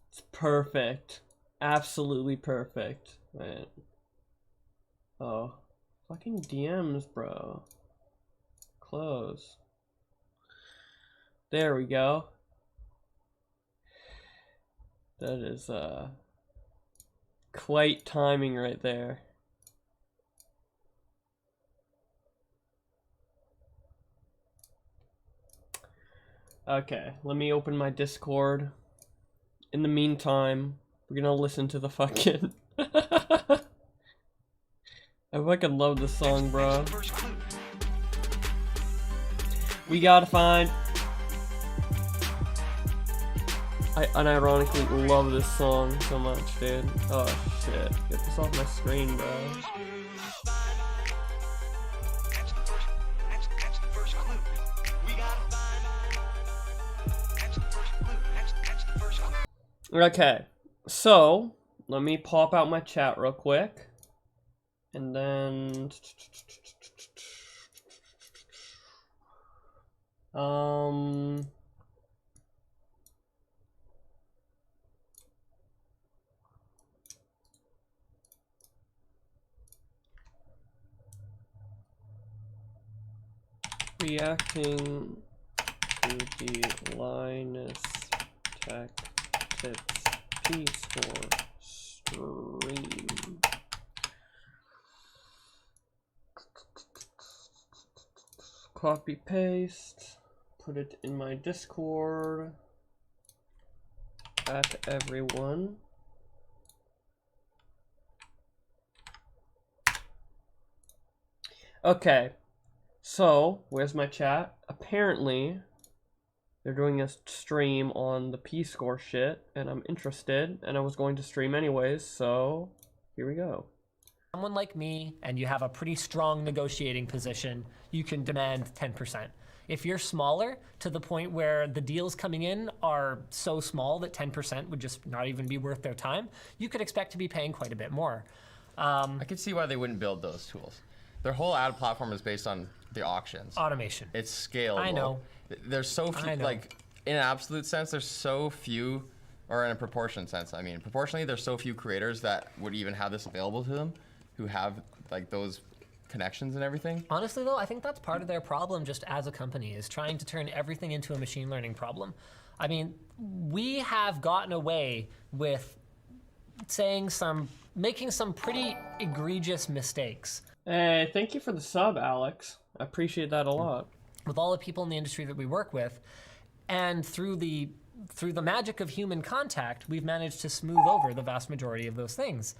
It's perfect. Absolutely perfect. Man. Oh. Fucking DMs, bro. Close. There we go. That is, quite timing right there. Okay, let me open my Discord. In the meantime, we're gonna listen to the fucking... I fucking love this song, bro. We gotta find... I unironically love this song so much, dude. Oh shit, get this off my screen, bro. Okay, so let me pop out my chat real quick, and then reacting to the Linus Tech Tips P-Score stream. Copy paste, put it in my Discord at everyone. Okay, so where's my chat? Apparently they're doing a stream on the P-Score shit, and I'm interested, and I was going to stream anyways, so here we go. Someone like me, and you have a pretty strong negotiating position, you can demand 10%. If you're smaller, to the point where the deals coming in are so small that 10% would just not even be worth their time, you could expect to be paying quite a bit more. I could see why they wouldn't build those tools. Their whole ad platform is based on the auctions. Automation. It's scalable. I know. There's so few, like, in an absolute sense, there's so few, or in a proportion sense, I mean, proportionally, there's so few creators that would even have this available to them, who have, like, those connections and everything. Honestly, though, I think that's part of their problem just as a company, is trying to turn everything into a machine learning problem. I mean, we have gotten away with making some pretty egregious mistakes. Hey, thank you for the sub, Alex. I appreciate that a lot. With all the people in the industry that we work with, and through the magic of human contact, we've managed to smooth over the vast majority of those things.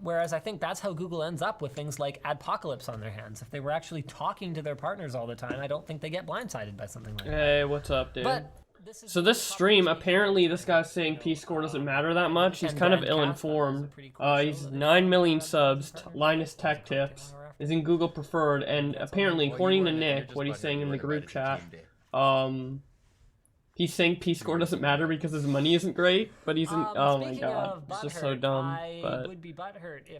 Whereas I think that's how Google ends up with things like Adpocalypse on their hands. If they were actually talking to their partners all the time, I don't think they get blindsided by something like that. Hey, what's up, dude? But so this stream, apparently this guy's saying P-Score doesn't matter that much. He's kind of ill-informed. He's 9 million subs, Linus Tech Tips, is in Google Preferred, and apparently, according to Nick, what he's saying in the group chat, he's saying P-Score doesn't matter because his money isn't great, but he's in, oh my god, it's just so dumb, but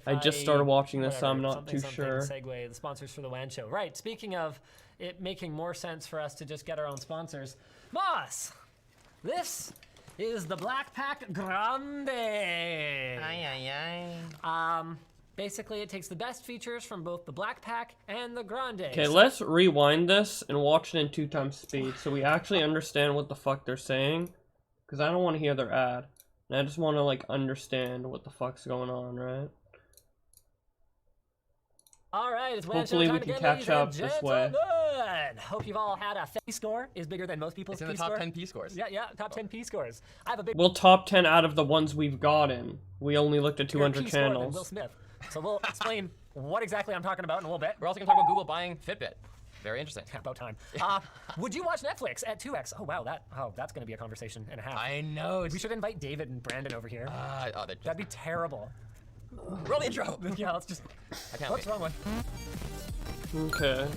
I just started watching this, so I'm not too sure. Segue, the sponsors for the WAN show. Right, speaking of it making more sense for us to just get our own sponsors, boss, this is the Black Pack Grande. Basically, it takes the best features from both the Black Pack and the Grande. Okay, let's rewind this and watch it in 2x speed so we actually understand what the fuck they're saying. Because I don't want to hear their ad. And I just want to, like, understand what the fuck's going on, right? Alright, it's hopefully we can catch up this way. Good. Hope you've all had a P-score is bigger than most people's P-score. It's in the top 10 P-scores. Yeah, top 10 P-scores. I have a big... Well, top 10 out of the ones we've gotten. We only looked at 200 channels. Will Smith. So we'll explain what exactly I'm talking about in a little bit. We're also going to talk about Google buying Fitbit. Very interesting. About time. Would you watch Netflix at 2x? Oh wow, that's going to be a conversation and a half. I know. We should invite David and Brandon over here. That'd be terrible. Roll the intro. Yeah, let's just. I can't What's wait. wrong one? Okay.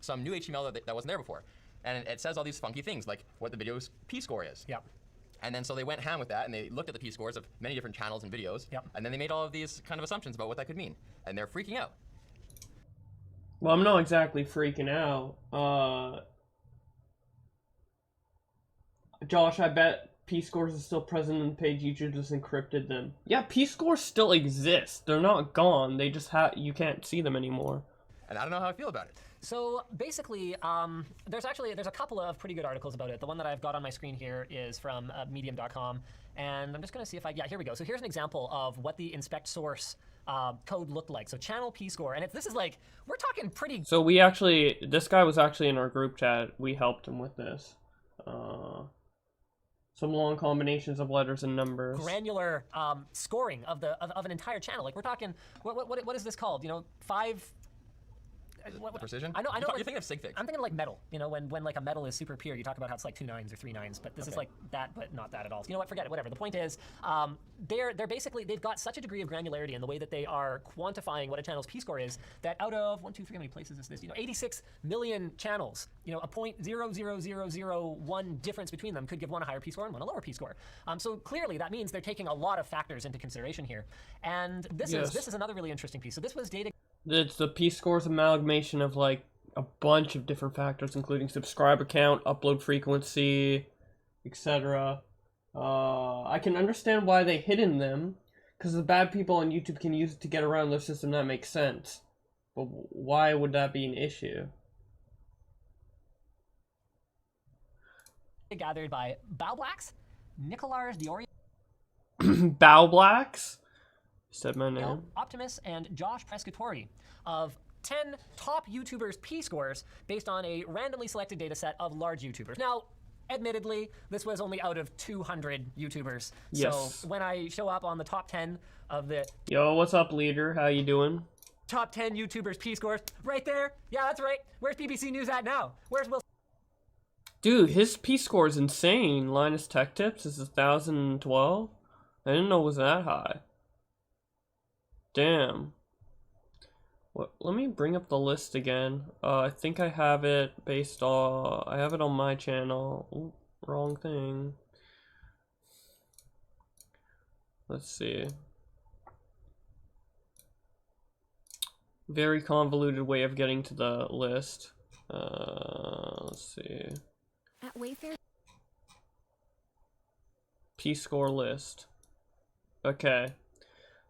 Some new HTML that wasn't there before, and it says all these funky things like what the video's p-score is. Yeah. And then so they went ham with that, and they looked at the p-scores of many different channels and videos. Yep. And then they made all of these kind of assumptions about what that could mean, and they're freaking out. Well, I'm not exactly freaking out. Josh, I bet P-scores are still present on the page. YouTube just encrypted them. Yeah, P-scores still exist. They're not gone. They just you can't see them anymore. And I don't know how I feel about it. So basically, there's a couple of pretty good articles about it. The one that I've got on my screen here is from medium.com, and I'm just going to see if yeah, here we go. So here's an example of what the inspect source code looked like. So channel p-score, and this is like, we're talking pretty. So this guy was actually in our group chat. We helped him with this. Some long combinations of letters and numbers. Granular scoring of an entire channel. Like we're talking, what is this called? You know, What precision? I know. You're thinking of sig figs. I'm thinking like metal. You know, when like a metal is super pure, you talk about how it's like 2 9s or 3 9s, but this is like that, but not that at all. So you know what? Forget it. Whatever. The point is, they're basically, they've got such a degree of granularity in the way that they are quantifying what a channel's p-score is, that out of 1, 2, 3, how many places is this? You know, 86 million channels. You know, a 0.00001 difference between them could give one a higher p-score and one a lower p-score. So clearly, that means they're taking a lot of factors into consideration here, and this is another really interesting piece. So this was data. It's the P-scores amalgamation of like a bunch of different factors, including subscriber count, upload frequency, etc. I can understand why they hidden them, because the bad people on YouTube can use it to get around their system. That makes sense. But why would that be an issue? Gathered by Bow Blacks, Nicolars Diori. Bow Blacks? Said my name. Optimus and Josh Pescatori of 10 top YouTubers p-scores based on a randomly selected data set of large YouTubers. Now, admittedly, this was only out of 200 YouTubers. Yes. So when I show up on the top 10 of the... Yo, what's up, leader? How you doing? Top 10 YouTubers p-scores, right there. Yeah, that's right. Where's BBC News at now? Where's Will... Dude, his p-score is insane. Linus Tech Tips is 1,012. I didn't know it was that high. Damn. What? Let me bring up the list again. I think I have it based on... I have it on my channel. Ooh, wrong thing. Let's see. Very convoluted way of getting to the list. Let's see. At Wayfair. P-score list. Okay.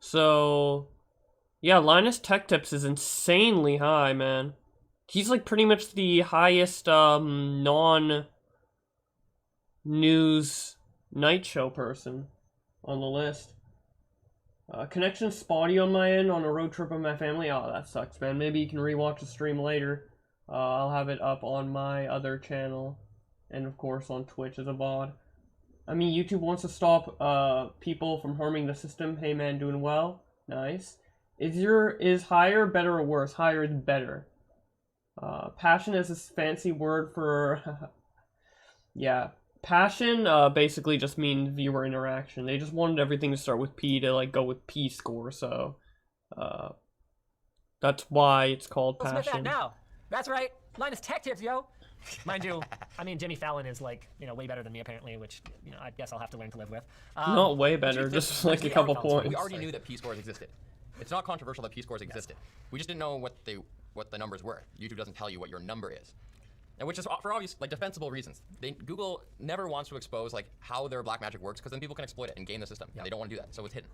So, yeah, Linus Tech Tips is insanely high, man. He's like pretty much the highest non-news night show person on the list. Connection spotty on my end on a road trip with my family. Oh, that sucks, man. Maybe you can rewatch the stream later. I'll have it up on my other channel. And of course on Twitch as a VOD. I mean, YouTube wants to stop people from harming the system. Hey man, doing well. Nice. Is higher better or worse? Higher is better. Passion is this fancy word for... yeah. Passion basically just means viewer interaction. They just wanted everything to start with P to like go with P-score, so... that's why it's called Passion. Smith at now. That's right. Linus Tech Tips, yo. Mind you, I mean, Jimmy Fallon is like, you know, way better than me apparently, which, you know, I guess I'll have to learn to live with. Not way better, just like a couple points. We already knew that p-scores existed. It's not controversial that p-scores existed. We just didn't know what the numbers were. YouTube doesn't tell you what your number is. And which is for obvious, like, defensible reasons. Google never wants to expose, like, how their black magic works, because then people can exploit it and game the system. And they don't want to do that, so it's hidden.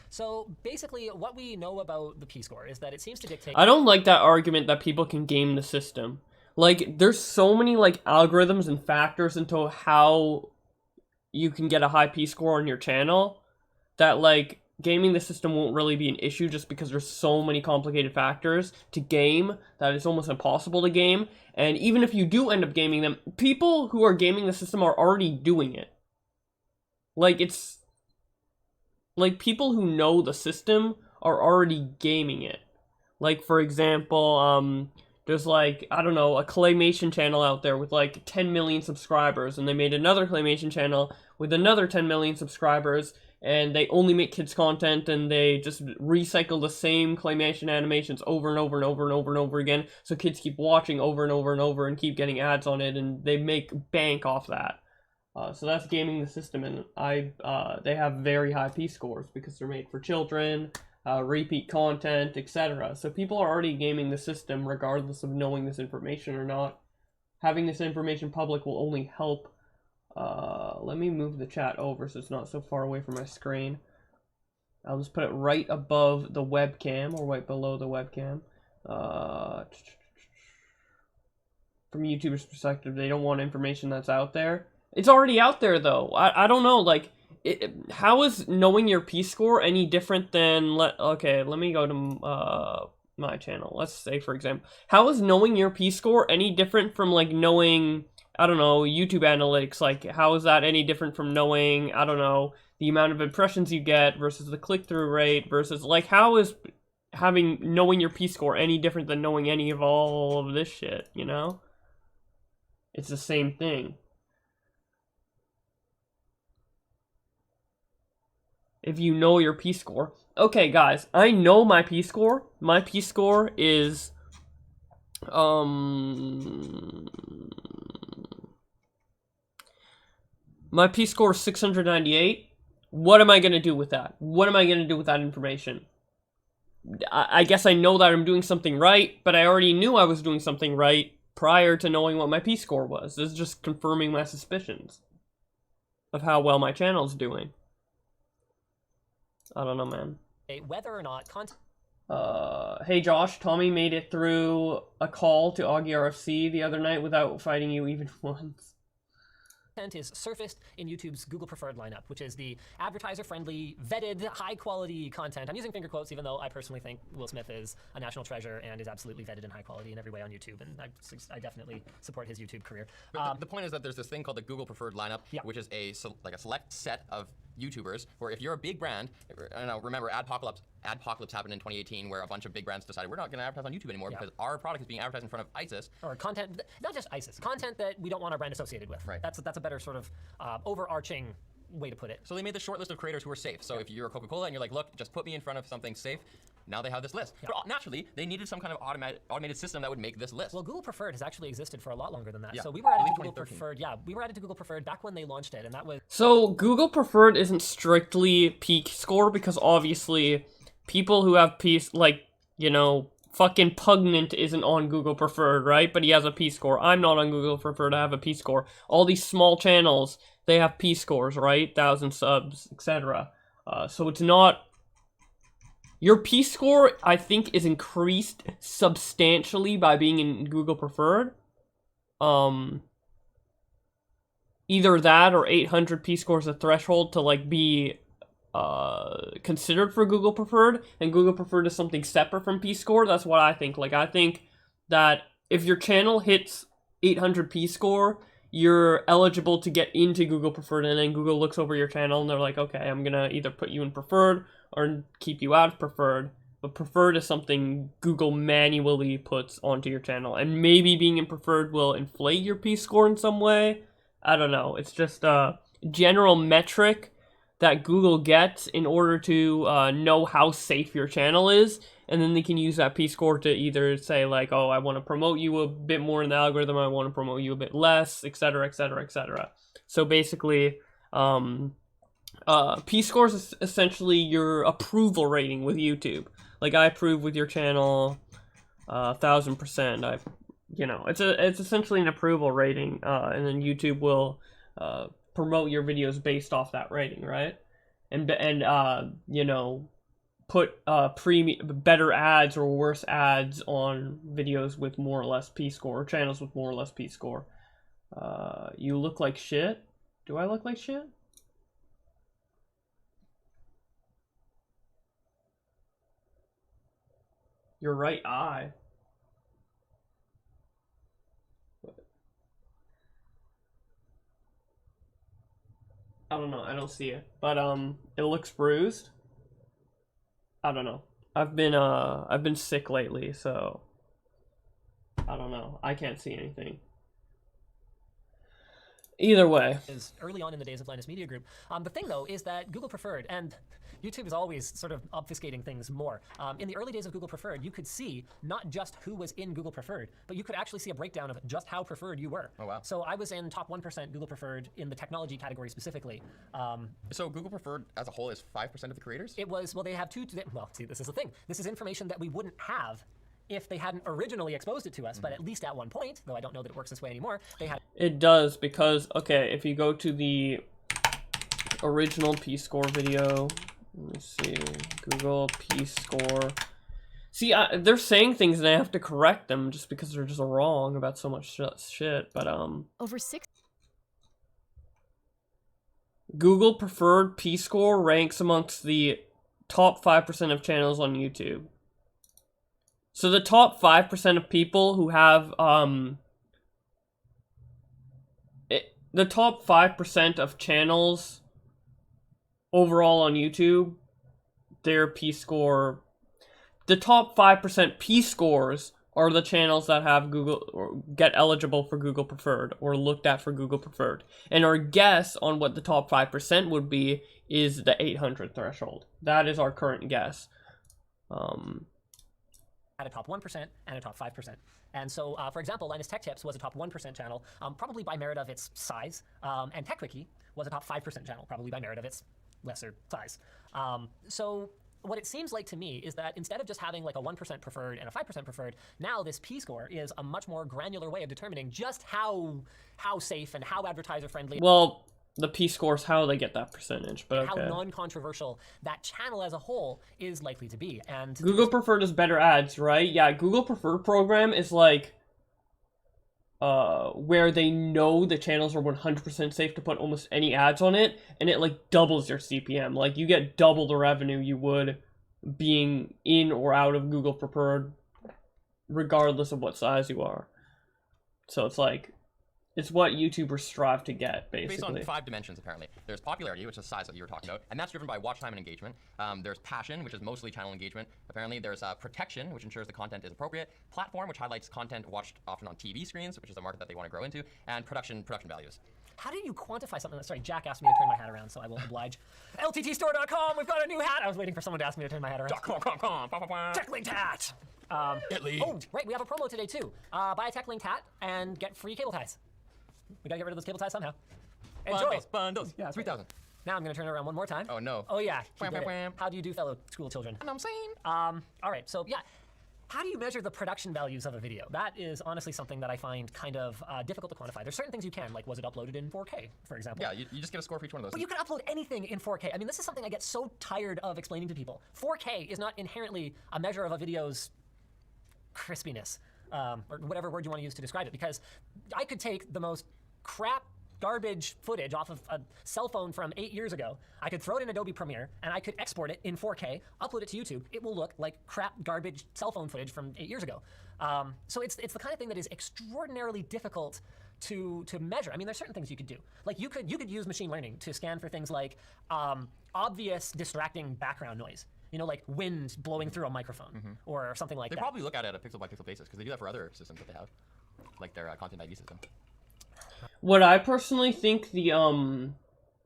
So basically, what we know about the p-score is that it seems to dictate... I don't like that argument that people can game the system. Like, there's so many, like, algorithms and factors into how you can get a high p-score on your channel that, like, gaming the system won't really be an issue just because there's so many complicated factors to game that it's almost impossible to game. And even if you do end up gaming them, people who are gaming the system are already doing it. Like, it's... like, people who know the system are already gaming it. Like, for example, there's like, I don't know, a claymation channel out there with like 10 million subscribers, and they made another claymation channel with another 10 million subscribers, and they only make kids content, and they just recycle the same claymation animations over and over and over and over and over again, so kids keep watching over and over and over and keep getting ads on it, and they make bank off that. So that's gaming the system, and they have very high P-scores because they're made for children, repeat content, etc. So people are already gaming the system regardless of knowing this information or not. Having this information public will only help. Let me move the chat over so it's not so far away from my screen. I'll just put it right above the webcam, or right below the webcam. From YouTubers' perspective, they don't want information that's out there. It's already out there, though. I don't know, like, how is knowing your P-score any different than, okay, let me go to my channel. Let's say, for example, how is knowing your P-score any different from, like, knowing, I don't know, YouTube analytics? Like, how is that any different from knowing, I don't know, the amount of impressions you get versus the click-through rate versus, like, how is knowing your P-score any different than knowing any of all of this shit, you know? It's the same thing. If you know your P-score. Okay, guys, I know my P-score. My P-score is, my P-score is 698. What am I going to do with that? What am I going to do with that information? I guess I know that I'm doing something right, but I already knew I was doing something right prior to knowing what my P-score was. This is just confirming my suspicions of how well my channel's doing. I don't know, man. Whether or not content. Hey Josh, Tommy made it through a call to Augie RFC the other night without fighting you even once. Content is surfaced in YouTube's Google Preferred lineup, which is the advertiser-friendly, vetted, high-quality content. I'm using finger quotes, even though I personally think Will Smith is a national treasure and is absolutely vetted and high quality in every way on YouTube, and I definitely support his YouTube career. But the point is that there's this thing called the Google Preferred lineup, which is a select set of YouTubers where if you're a big brand, I don't know, remember Adpocalypse happened in 2018 where a bunch of big brands decided we're not going to advertise on YouTube anymore because our product is being advertised in front of ISIS. Or content, not just ISIS, content that we don't want our brand associated with. Right. That's a better sort of overarching way to put it. So they made this short list of creators who are safe. So if you're a Coca-Cola and you're like, look, just put me in front of something safe, now they have this list. But naturally, they needed some kind of automated system that would make this list. Well, Google Preferred has actually existed for a lot longer than that. Yeah. So we were added to Google Preferred. Yeah, we were added to Google Preferred back when they launched it, and that was. So Google Preferred isn't strictly peak score because obviously people who have fucking Pugnant isn't on Google Preferred, right? But he has a P score. I'm not on Google Preferred. I have a P score. All these small channels, they have P scores, right? 1,000 subs, etc. So it's not. Your P score, I think, is increased substantially by being in Google Preferred. Either that or 800 P score is a threshold to like be considered for Google Preferred, and Google Preferred is something separate from P score. That's what I think. Like, I think that if your channel hits 800 P score, you're eligible to get into Google Preferred, and then Google looks over your channel and they're like, okay, I'm gonna either put you in Preferred or keep you out of Preferred. But Preferred is something Google manually puts onto your channel, and maybe being in Preferred will inflate your P score in some way. I don't know. It's just a general metric that Google gets in order to know how safe your channel is, and then they can use that P-score to either say like, oh, I want to promote you a bit more in the algorithm, I want to promote you a bit less, etc., etc., etc. So basically, P-score is essentially your approval rating with YouTube. Like, I approve with your channel 1,000%. It's essentially an approval rating, and then YouTube will promote your videos based off that rating, right? And put better ads or worse ads on videos with more or less P-score, or channels with more or less P-score. You look like shit. Do I look like shit? Your right eye. I don't know, I don't see it. But it looks bruised. I don't know. I've been sick lately, so I don't know. I can't see anything. Either way. Is early on in the days of Linus Media Group. The thing, though, is that Google Preferred, and YouTube is always sort of obfuscating things more. In the early days of Google Preferred, you could see not just who was in Google Preferred, but you could actually see a breakdown of just how preferred you were. Oh, wow. So I was in top 1% Google Preferred in the technology category specifically. So Google Preferred as a whole is 5% of the creators? It was, well, they have well, see, this is the thing. This is information that we wouldn't have if they hadn't originally exposed it to us, but at least at one point, though I don't know that it works this way anymore, they had... It does, because, okay, if you go to the original P-score video, let me see, Google P-score. See, they're saying things and I have to correct them just because they're just wrong about so much shit, but, Over 6. Google Preferred P-score ranks amongst the top 5% of channels on YouTube. So the top 5% of people who have, the top 5% of channels overall on YouTube, their P-score, the top 5% P-scores are the channels that have Google, or get eligible for Google Preferred, or looked at for Google Preferred. And our guess on what the top 5% would be is the 800 threshold. That is our current guess. Had a top 1% and a top 5%. And so, for example, Linus Tech Tips was a top 1% channel, probably by merit of its size, and TechWiki was a top 5% channel, probably by merit of its lesser size. So what it seems like to me is that instead of just having like a 1% preferred and a 5% preferred, now this P-score is a much more granular way of determining just how safe and how advertiser friendly. Well, the P-score is how they get that percentage, but okay. How non-controversial that channel as a whole is likely to be. And Google Preferred is better ads, right? Yeah, Google Preferred program is like where they know the channels are 100% safe to put almost any ads on it, and it like doubles your CPM. Like you get double the revenue you would being in or out of Google Preferred, regardless of what size you are. So it's like, it's what YouTubers strive to get, basically. Based on 5 dimensions, apparently. There's popularity, which is size that you were talking about, and that's driven by watch time and engagement. There's passion, which is mostly channel engagement. Apparently, there's protection, which ensures the content is appropriate. Platform, which highlights content watched often on TV screens, which is a market that they want to grow into. And production values. How do you quantify something? Sorry, Jack asked me to turn my hat around, so I will oblige. LTTstore.com, we've got a new hat. I was waiting for someone to ask me to turn my hat around. Tech-linked hat. Oh, right, we have a promo today too. Buy a tech-linked hat and get free cable ties. We gotta get rid of those cable ties somehow. Enjoy. Bundles. Yeah, 3,000. Now I'm gonna turn it around one more time. Oh no. Oh yeah. How do you do, fellow school children? And I'm saying. All right. So yeah, how do you measure the production values of a video? That is honestly something that I find kind of difficult to quantify. There's certain things you can, like was it uploaded in 4K, for example? Yeah, you just get a score for each one of those. But you can upload anything in 4K. I mean, this is something I get so tired of explaining to people. 4K is not inherently a measure of a video's crispiness, or whatever word you want to use to describe it, because I could take the most crap garbage footage off of a cell phone from 8 years ago. I could throw it in Adobe Premiere and I could export it in 4K, upload it to YouTube. It will look like crap garbage cell phone footage from 8 years ago. So it's the kind of thing that is extraordinarily difficult to measure. I mean, there's certain things you could do. Like you could use machine learning to scan for things like obvious distracting background noise. You know, like wind blowing through a microphone or something like that. They probably look at it on a pixel by pixel basis because they do that for other systems that they have, like their content ID system. What I personally think the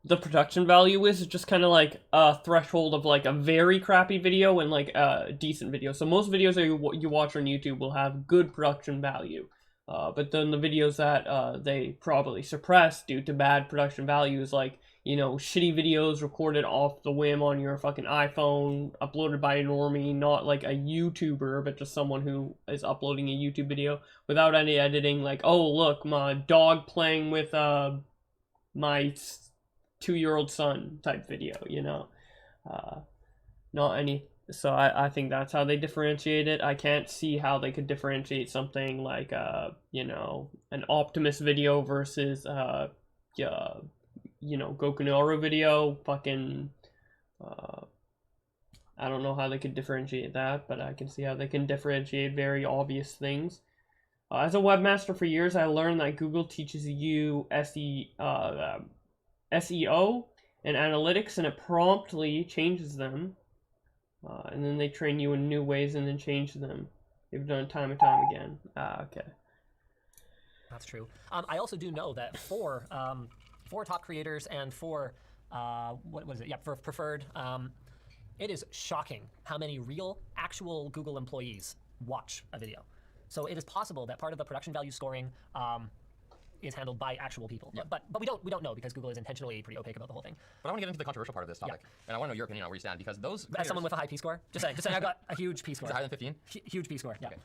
production value is just kind of like a threshold of like a very crappy video and like a decent video. So most videos that you watch on YouTube will have good production value. But then the videos that they probably suppress due to bad production value is like, you know, shitty videos recorded off the whim on your fucking iPhone, uploaded by a normie, not like a YouTuber, but just someone who is uploading a YouTube video without any editing, like, oh, look, my dog playing with my 2-year-old son type video, you know? Not any... So I think that's how they differentiate it. I can't see how they could differentiate something like, you know, an Optimus video versus, you know, Goku Naru video. Fucking, I don't know how they could differentiate that, but I can see how they can differentiate very obvious things. As a webmaster for years, I learned that Google teaches you SEO and analytics, and it promptly changes them. And then they train you in new ways and then change them. You've done it time and time again. Ah, okay. That's true. I also do know that for top creators and for what was it? Yeah, for preferred. It is shocking how many real, actual Google employees watch a video. So it is possible that part of the production value scoring is handled by actual people. Yeah. But we don't know because Google is intentionally pretty opaque about the whole thing. But I want to get into the controversial part of this topic, and I want to know your opinion on where you stand, because those As someone with a high P-score, just saying I got a huge P-score. Is it higher than 15? Huge P-score. Yeah. Okay.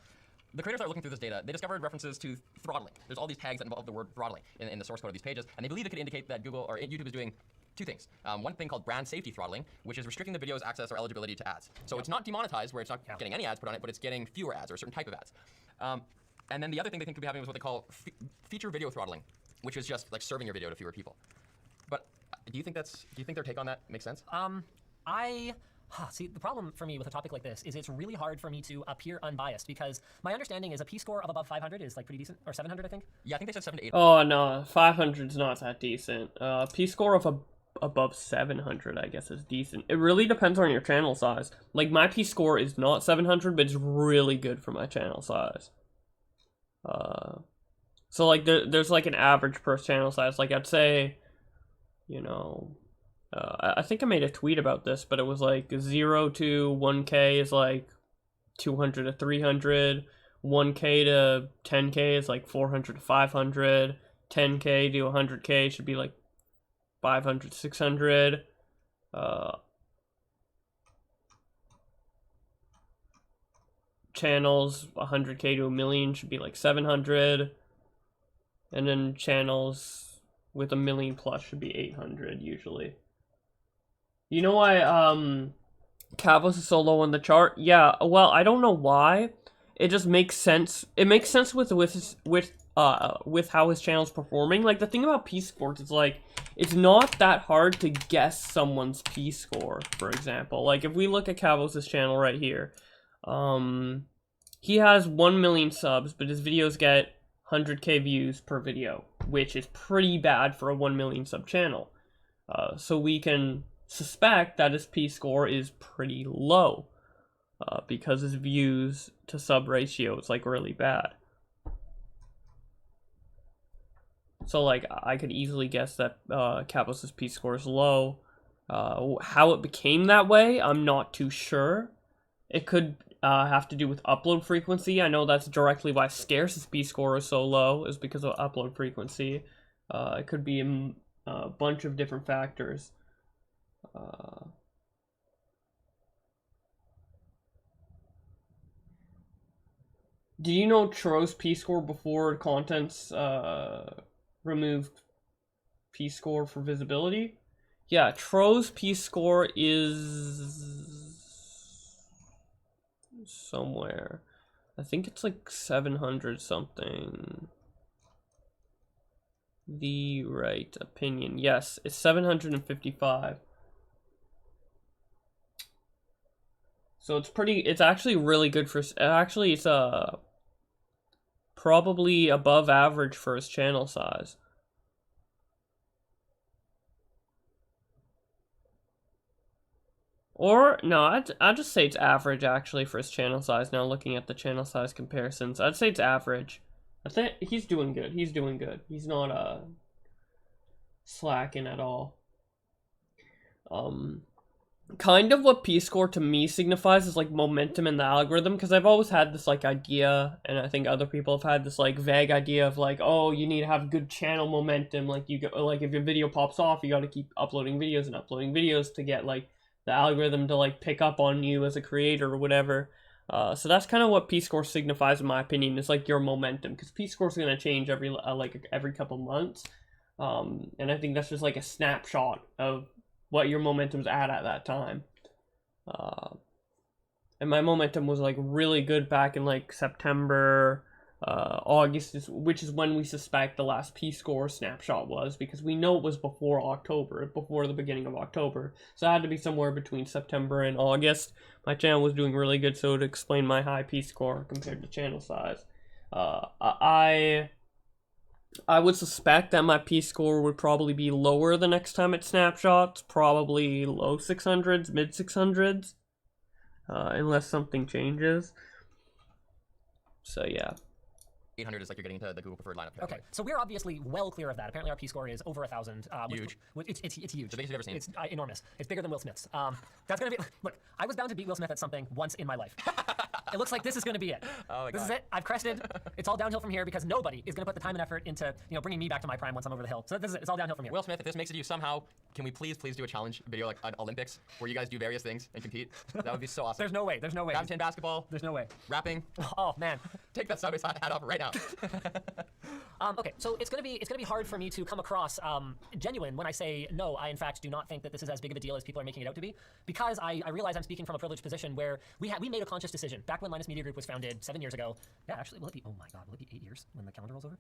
The creators that are looking through this data, they discovered references to throttling. There's all these tags that involve the word throttling in the source code of these pages, and they believe it could indicate that Google or YouTube is doing two things. One thing called brand safety throttling, which is restricting the video's access or eligibility to ads. So it's not demonetized, where it's not getting any ads put on it, but it's getting fewer ads or a certain type of ads. And then the other thing they think could be happening is what they call feature video throttling, which is just like serving your video to fewer people. But do you think their take on that makes sense? See, the problem for me with a topic like this is it's really hard for me to appear unbiased, because my understanding is a P-score of above 500 is like pretty decent, or 700, I think. Yeah, I think they said 7 to 8. Oh no, 500's not that decent. P-score of above 700, I guess, is decent. It really depends on your channel size. Like, my P-score is not 700, but it's really good for my channel size. So like there's like an average per channel size. Like, I'd say, you know, I think I made a tweet about this, but it was like 0 to 1K is like 200 to 300, 1K to 10K is like 400 to 500, 10K to 100K should be like 500 to 600. Channels 100K to 1 million should be like 700, and then channels with 1 million plus should be 800 usually. You know why Cavos is so low on the chart? Yeah, well, I don't know why. It just makes sense. It makes sense with how his channel's performing. Like, the thing about P-scores is, like, it's not that hard to guess someone's P-score, for example. Like, if we look at Cavos' channel right here, he has 1 million subs, but his videos get 100K views per video, which is pretty bad for a 1 million sub channel. So we can suspect that his P-score is pretty low, because his views to sub ratio is like really bad. So like, I could easily guess that Cavos' P-score is low. How it became that way, I'm not too sure. It could have to do with upload frequency. I know that's directly why Scarce's P-score is so low, is because of upload frequency. It could be a bunch of different factors. Do you know Tro's P-score before contents removed P-score for visibility? Yeah, Tro's P-score is somewhere. I think it's like 700 something. The right opinion. Yes, it's 755. So it's actually really good for, actually it's probably above average for his channel size. Or, no, I'd just say it's average, actually, for his channel size. Now, looking at the channel size comparisons, I'd say it's average. I think he's doing good. He's doing good. He's not, slacking at all. Kind of what P-score to me signifies is, like, momentum in the algorithm, because I've always had this, like, idea, and I think other people have had this, like, vague idea of, like, oh, you need to have good channel momentum, like, if your video pops off, you gotta keep uploading videos to get, like, the algorithm to, like, pick up on you as a creator or whatever. So that's kind of what P-score signifies, in my opinion. It's like your momentum, because P-score is going to change every couple months. And I think that's just like a snapshot of what your momentum's at that time. And my momentum was like really good back in like September, August, which is when we suspect the last P-score snapshot was, because we know it was before October, before the beginning of October. So it had to be somewhere between September and August. My channel was doing really good, so to explain my high P-score compared to channel size. I would suspect that my P-score would probably be lower the next time it snapshots, probably low 600s, mid 600s, unless something changes. So yeah. 800 is like you're getting into the Google preferred lineup. Okay, so we're obviously well clear of that. Apparently our P-score is over 1,000. Huge. It's huge. The biggest you've ever seen. It's enormous. It's bigger than Will Smith's. That's gonna be, look, I was bound to beat Will Smith at something once in my life. It looks like this is gonna be it. Oh my this God. is it, I've crested. It's all downhill from here because nobody is gonna put the time and effort into, bringing me back to my prime once I'm over the hill. So this is it, it's all downhill from here. Will Smith, if this makes it you somehow, can we please do a challenge video like an Olympics where you guys do various things and compete? That would be so awesome. There's no way. Badminton, basketball. There's no way. Rapping. Oh man. Take that side hat off right now. Okay, so it's gonna be hard for me to come across genuine when I say no. I in fact do not think that this is as big of a deal as people are making it out to be, because I realize I'm speaking from a privileged position where we made a conscious decision back when Linus Media Group was founded 7 years ago. Yeah, actually, will it be? Oh my God, will it be 8 years when the calendar rolls over?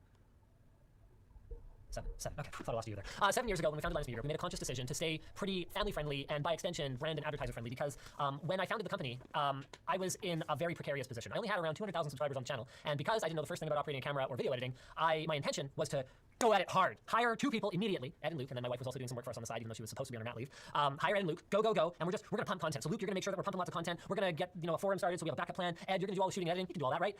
Seven. Okay, I thought I lost you there. 7 years ago, when we founded Linus Media Group, we made a conscious decision to stay pretty family-friendly and, by extension, brand and advertiser-friendly, because when I founded the company, I was in a very precarious position. I only had around 200,000 subscribers on the channel, and because I didn't know the first thing about operating a camera or video editing, my intention was to go at it hard. Hire 2 people immediately, Ed and Luke, and then my wife was also doing some work for us on the side, even though she was supposed to be on her mat leave. Hire Ed and Luke, go, and we're gonna pump content. So Luke, you're gonna make sure that we're pumping lots of content. We're gonna get a forum started, so we have a backup plan. Ed, you're gonna do all the shooting and editing. You can do all that, right?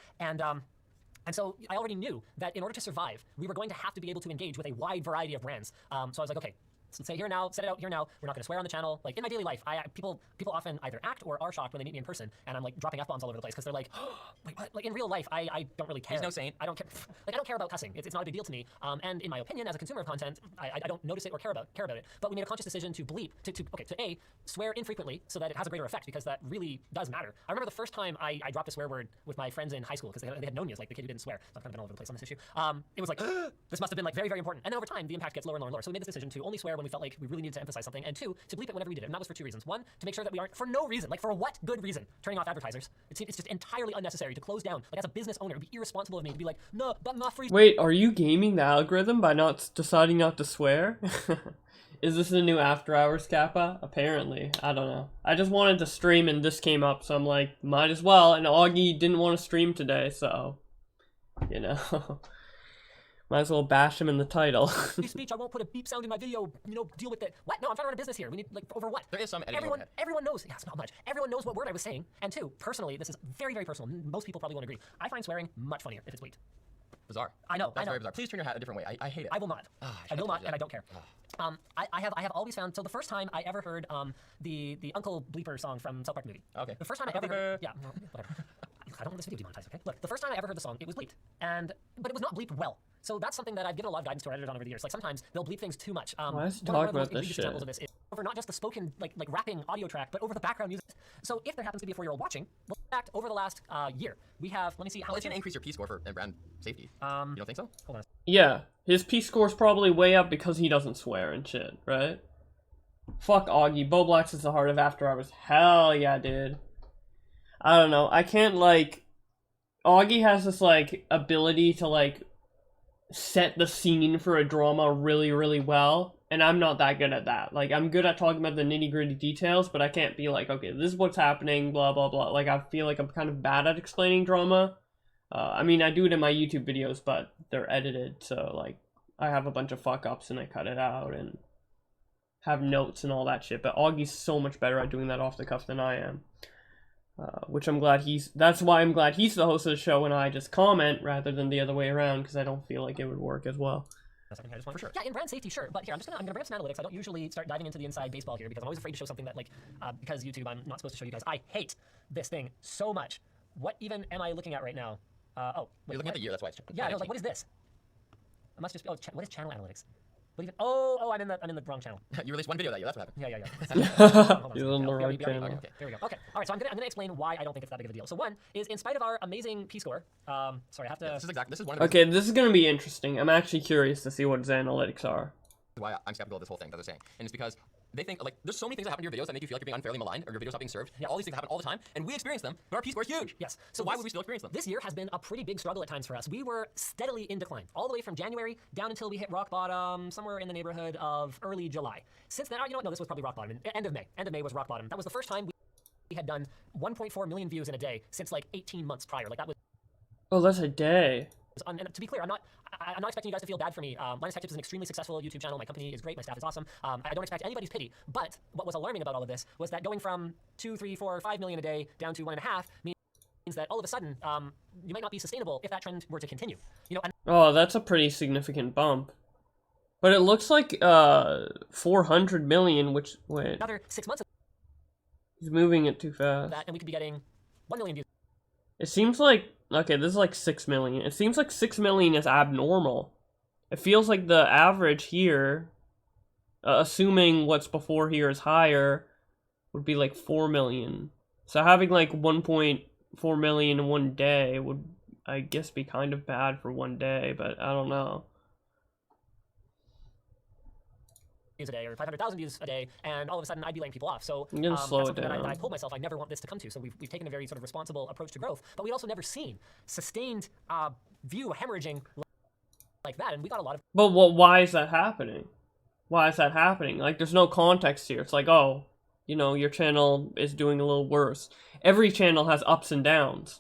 And so I already knew that in order to survive, we were going to have to be able to engage with a wide variety of brands. So I was like, okay, so say here now, set it out here now. We're not going to swear on the channel. Like in my daily life, people often either act or are shocked when they meet me in person, and I'm like dropping F-bombs all over the place because they're like, oh, wait, what? Like in real life, I don't really care. He's no saint. I don't care. Like I don't care about cussing. It's not a big deal to me. And in my opinion, as a consumer of content, I don't notice it or care about it. But we made a conscious decision to bleep to A, swear infrequently so that it has a greater effect, because that really does matter. I remember the first time I dropped a swear word with my friends in high school because they had known me as like the kid who didn't swear. So I've kind of been all over the place on this issue. It was like this must have been like very, very important. And then over time, the impact gets lower and lower and lower. So we made this decision to only swear when we felt like we really needed to emphasize something, and 2, to bleep it whenever we did it. And that was for 2 reasons. 1, to make sure that we aren't, for no reason, like for what good reason, turning off advertisers. It's just entirely unnecessary to close down. Like as a business owner, it would be irresponsible of me to be like, no, but not free. Wait, are you gaming the algorithm by deciding not to swear? Is this a new After Hours Kappa? Apparently. I don't know. I just wanted to stream and this came up, so I'm like, might as well. And Augie didn't want to stream today, so, might as well bash him in the title. Free speech, I won't put a beep sound in my video, deal with it. What? No, I'm trying to run a business here. We need, like, over what? There is some editing overhead. Everyone knows, yeah, it's not much. Everyone knows what word I was saying. And 2, personally, this is very, very personal. Most people probably won't agree. I find swearing much funnier if it's bleeped. Bizarre. I know. That's very bizarre. Please turn your hat a different way. I hate it. I will not. I will not, and I don't care. I have always found, so the first time I ever heard the Uncle Bleeper song from South Park movie. Okay. The first time I ever heard, yeah, whatever. I don't want this video demonetized, okay? Look, the first time I ever heard the song, it was bleeped, but it was not bleeped well. So that's something that I've given a lot of guidance to our editors on over the years. Like sometimes they'll bleep things too much. Why is he talking about this shit? Examples of this is over not just the spoken, like rapping audio track, but over the background music. So if there happens to be a 4-year-old watching, well, in fact, over the last year, we have, let me see how. Well, it's gonna increase your P score for brand safety. You don't think so? Hold on. Yeah, his P score's probably way up because he doesn't swear and shit, right? Fuck Augie. Bo Blacks is the heart of After Hours. Hell yeah, dude. I don't know. I can't, Augie has this, ability to, set the scene for a drama really, really well, and I'm not that good at that. I'm good at talking about the nitty-gritty details, but I can't be like, okay, this is what's happening, blah, blah, blah. I feel like I'm kind of bad at explaining drama. I mean, I do it in my YouTube videos, but they're edited, so, I have a bunch of fuck-ups and I cut it out and have notes and all that shit, but Augie's so much better at doing that off the cuff than I am. Which I'm glad that's why I'm glad he's the host of the show and I just comment rather than the other way around, because I don't feel like it would work as well. For sure. Yeah, in brand safety, sure. But here, I'm gonna brand some analytics. I don't usually start diving into the inside baseball here because I'm always afraid to show something that, because YouTube, I'm not supposed to show you guys. I hate this thing so much. What even am I looking at right now? Wait, you're looking at the year, that's why it's yeah, I was like, what is this? I must just be, what is channel analytics? What even, I'm in the wrong channel. You released one video that year, that's what happened. Yeah. You're on the right channel. Okay, there we go. Okay, all right, so I'm gonna explain why I don't think it's that big of a deal. So 1 is, in spite of our amazing P-score, sorry, I have to... Yeah, this is one of the Okay, this is gonna be interesting. I'm actually curious to see what his analytics are. Why I'm skeptical of this whole thing that they're saying. And it's because they think, there's so many things that happen to your videos that make you feel like you're being unfairly maligned or your video's not being served. Yeah. All these things happen all the time, and we experience them, but our P-score is huge. Yes. So why would we still experience them? This year has been a pretty big struggle at times for us. We were steadily in decline, all the way from January down until we hit rock bottom somewhere in the neighborhood of early July. Since then, you know what? No, this was probably rock bottom. End of May. End of May was rock bottom. That was the first time we had done 1.4 million views in a day since 18 months prior. That was... Oh, that's a day. And to be clear, I'm not expecting you guys to feel bad for me. Linus Tech Tips is an extremely successful YouTube channel. My company is great. My staff is awesome. I don't expect anybody's pity. But what was alarming about all of this was that going from 2, 3, 4, 5 million a day down to 1.5 means that all of a sudden you might not be sustainable if that trend were to continue. You know, and Oh, that's a pretty significant bump. But it looks like 400 million, which wait, another 6 months of he's moving it too fast. that, and we could be getting 1 million views. It seems like okay, this is like 6 million. It seems like 6 million is abnormal. It feels like the average here, assuming what's before here is higher, would be like 4 million. So having like 1.4 million in one day would, I guess, be kind of bad for one day, but I don't know. Views a day or 500,000 views a day, and all of a sudden I'd be laying people off. So I'm gonna slow that's it something down. that I told myself I never want this to come to. So we've taken a very sort of responsible approach to growth, but we'd also never seen sustained view hemorrhaging like that, and we got a lot of. But why is that happening? Why is that happening? Like, there's no context here. It's like, oh, you know, your channel is doing a little worse. Every channel has ups and downs.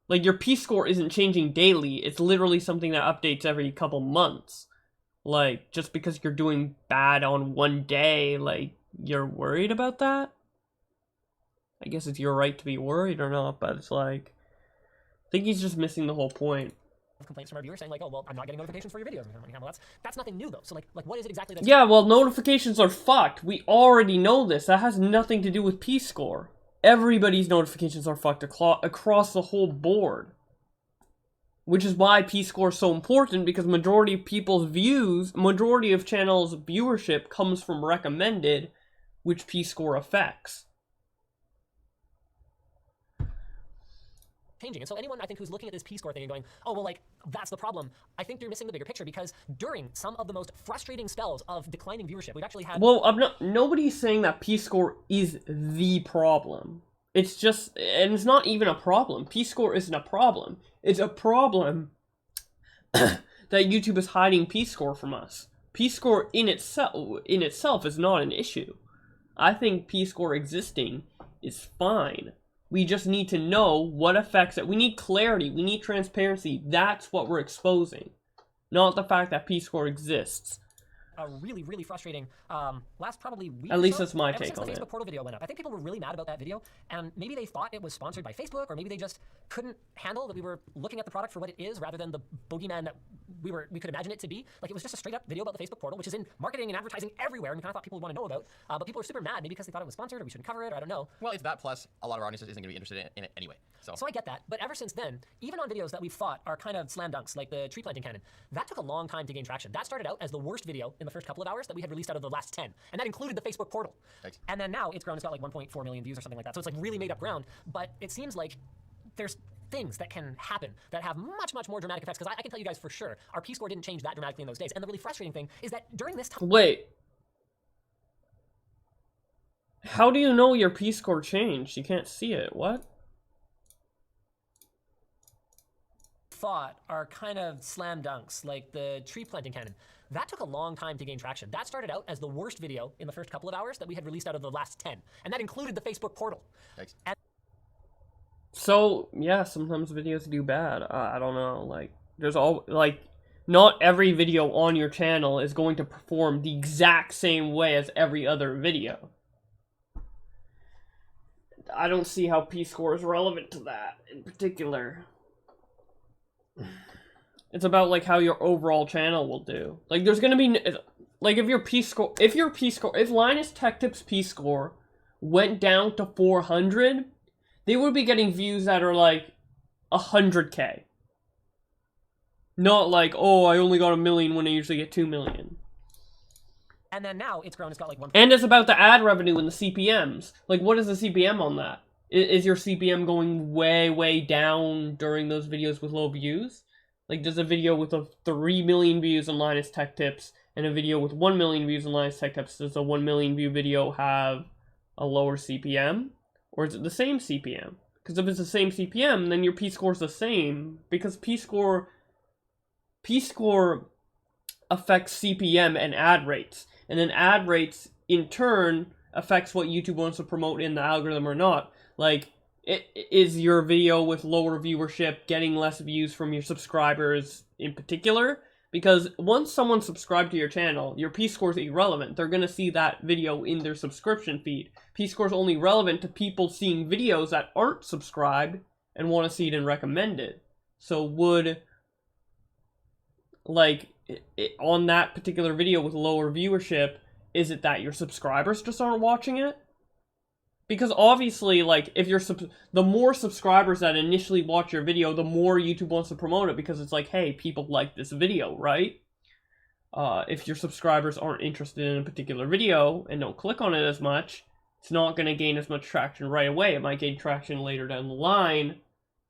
Like, your P-score isn't changing daily. It's literally something that updates every couple months. Like, just because you're doing bad on one day, like, you're worried about that? I guess it's your right to be worried or not, but it's like, I think he's just missing the whole point. Complaints from our viewers saying like, oh well, I'm not getting notifications for your videos. Well, that's nothing new though. So like what is it exactly that's Yeah, well, notifications are fucked. We already know this. That has nothing to do with P-score. Everybody's notifications are fucked across the whole board. Which is why P-score is so important, because majority of people's views, majority of channels' viewership comes from recommended, which P-score affects. changing. And so anyone I think who's looking at this P-score thing and going, oh, well, like, that's the problem, I think you're missing the bigger picture, because during some of the most frustrating spells of declining viewership, we've actually had... Well, nobody's saying that P-score is the problem. It's just, and it's not even a problem. P-score isn't a problem. It's a problem that YouTube is hiding P-score from us. P-score in itself is not an issue. I think P-score existing is fine. We just need to know what affects it. We need clarity. We need transparency. That's what we're exposing. Not the fact that P-score exists. Really, really frustrating last probably week. At least so, that's my ever take since on the it. Facebook portal video went up. I think people were really mad about that video, and maybe they thought it was sponsored by Facebook, or maybe they just couldn't handle that we were looking at the product for what it is rather than the bogeyman that we could imagine it to be. Like, it was just a straight up video about the Facebook portal, which is in marketing and advertising everywhere, and we kind of thought people would want to know about. But people were super mad, maybe because they thought it was sponsored or we shouldn't cover it, or I don't know. Well, it's that, plus a lot of our audiences isn't going to be interested in it anyway. So I get that, but ever since then, even on videos that we've thought are kind of slam dunks, like the tree planting cannon, that took a long time to gain traction. That started out as the worst video in the first couple of hours that we had released out of the last 10, and that included the Facebook portal. Thanks. And then now it's grown, it's got like 1.4 million views or something like that, so it's like really made up ground, but it seems like there's things that can happen that have much, much more dramatic effects, because I can tell you guys for sure, our P-score didn't change that dramatically in those days, and the really frustrating thing is that during this time... Wait. How do you know your P-score changed? You can't see it. What? Thought are kind of slam dunks, like the tree planting cannon. That took a long time to gain traction. That started out as the worst video in the first couple of hours that we had released out of the last 10, and that included the Facebook portal. Thanks. So, yeah, sometimes videos do bad. I don't know, like, there's all, like, not every video on your channel is going to perform the exact same way as every other video. I don't see how P-score is relevant to that in particular. It's about, like, how your overall channel will do. Like, there's gonna be, like, if Linus Tech Tips P-score went down to 400, they would be getting views that are, like, 100K. Not like, oh, I only got 1 million when I usually get 2 million. And then now it's grown, it's got like 1... And it's about the ad revenue and the CPMs. Like, what is the CPM on that? Is your CPM going way, way down during those videos with low views? Like, does a video with 3 million views on Linus Tech Tips and a video with 1 million views on Linus Tech Tips, does a 1 million view video have a lower CPM? Or is it the same CPM? Because if it's the same CPM, then your P-score's the same. Because P-score affects CPM and ad rates. And then ad rates, in turn, affects what YouTube wants to promote in the algorithm or not. Like, is your video with lower viewership getting less views from your subscribers in particular? Because once someone subscribed to your channel, your P-score is irrelevant. They're going to see that video in their subscription feed. P-score is only relevant to people seeing videos that aren't subscribed and want to see it and recommend it. So would, like, on that particular video with lower viewership, is it that your subscribers just aren't watching it? Because obviously, like, if you're the more subscribers that initially watch your video, the more YouTube wants to promote it, because it's like, hey, people like this video, right? If your subscribers aren't interested in a particular video and don't click on it as much, it's not going to gain as much traction right away. It might gain traction later down the line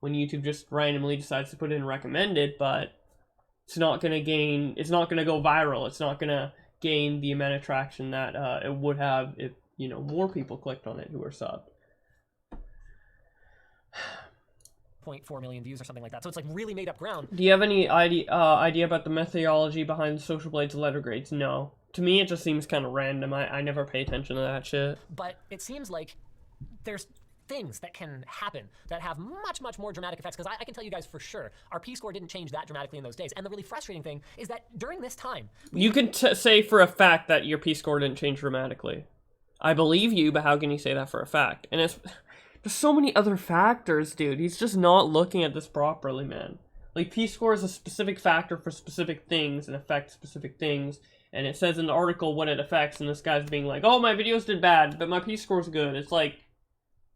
when YouTube just randomly decides to put it in recommended, but it's not going to go viral. It's not going to gain the amount of traction that it would have if, you know, more people clicked on it who are subbed. 0.4 million views or something like that. So it's like really made up ground. Do you have any idea about the methodology behind Social Blade's letter grades? No. To me, it just seems kind of random. I never pay attention to that shit. But it seems like there's things that can happen that have much, much more dramatic effects, because I can tell you guys for sure, our P-score didn't change that dramatically in those days. And the really frustrating thing is that during this time... You can say for a fact that your P-score didn't change dramatically. I believe you, but how can you say that for a fact? And there's so many other factors, dude. He's just not looking at this properly, man. Like, P-score is a specific factor for specific things and affects specific things. And it says in the article what it affects, and this guy's being like, oh, my videos did bad, but my P-score's good. It's like,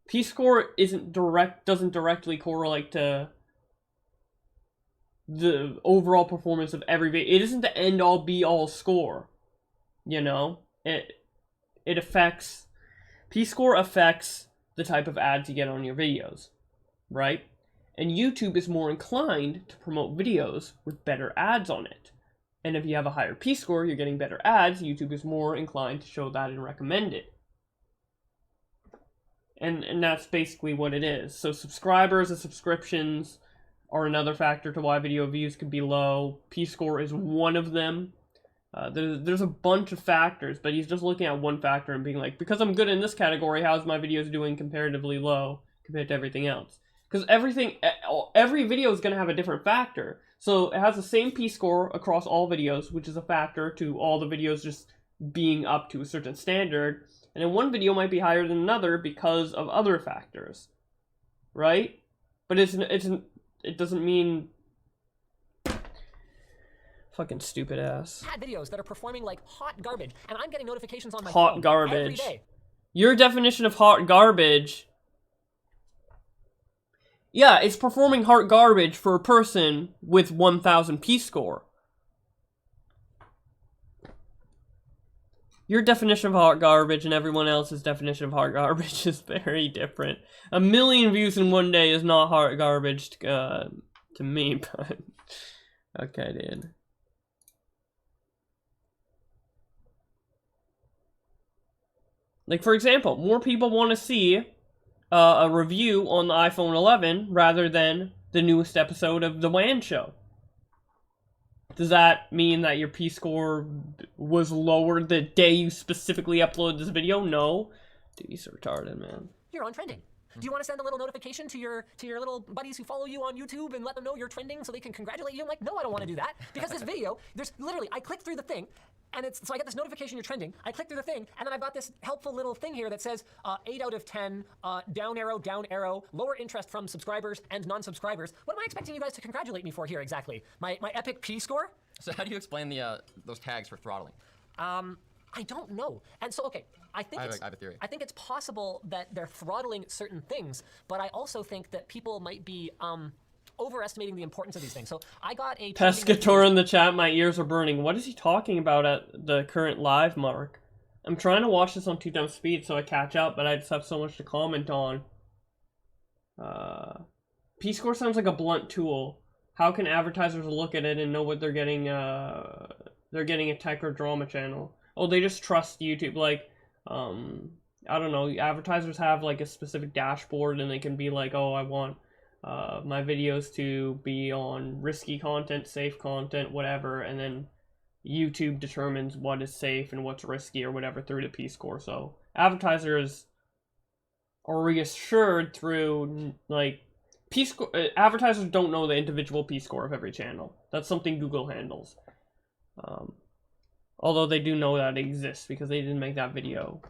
P-score doesn't directly correlate to the overall performance of every video. It isn't the end-all, be-all score, you know? It affects... P-score affects the type of ads you get on your videos, right? And YouTube is more inclined to promote videos with better ads on it. And if you have a higher P-score, you're getting better ads, YouTube is more inclined to show that and recommend it. And that's basically what it is. So subscribers and subscriptions are another factor to why video views could be low. P-score is one of them. There's a bunch of factors, but he's just looking at one factor and being like, because I'm good in this category, how's my videos doing comparatively low compared to everything else? Because every video is going to have a different factor. So it has the same P-score across all videos, which is a factor to all the videos just being up to a certain standard. And then one video might be higher than another because of other factors, right? But it doesn't mean... Fucking stupid ass. Had videos that are performing like hot garbage, and I'm getting notifications on my phone every garbage. day. Your definition of hot garbage... Yeah, it's performing hot garbage for a person with 1,000 P-score. Your definition of hot garbage and everyone else's definition of hot garbage is very different. 1 million views in one day is not hot garbage to me, but... Okay, dude. Like, for example, more people want to see a review on the iPhone 11 rather than the newest episode of The WAN Show. Does that mean that your P-score was lower the day you specifically uploaded this video? No. Dude, he's retarded, man. You're on trending. Do you want to send a little notification to your little buddies who follow you on YouTube and let them know you're trending so they can congratulate you? I'm like, no, I don't want to do that. Because this video, there's literally, I click through the thing, and so I get this notification you're trending. I click through the thing, and then I've got this helpful little thing here that says 8 out of 10, down arrow, lower interest from subscribers and non-subscribers. What am I expecting you guys to congratulate me for here exactly? My epic P-score? So how do you explain those tags for throttling? I don't know. And so, okay, I have a theory. I think it's possible that they're throttling certain things, but I also think that people might be overestimating the importance of these things. So I got a... Pescator in the chat, my ears are burning. What is he talking about at the current live mark? I'm trying to watch this on 2x speed so I catch up, but I just have so much to comment on. P-score sounds like a blunt tool. How can advertisers look at it and know what they're getting? They're getting a tech or drama channel. Oh, they just trust YouTube. Like, I don't know. Advertisers have like a specific dashboard, and they can be like, oh, I want my videos to be on risky content, safe content, whatever, and then YouTube determines what is safe and what's risky or whatever through the P-score. So advertisers are reassured through like P-score. Advertisers don't know the individual P-score of every channel. That's something Google handles. Although they do know that it exists because they didn't make that video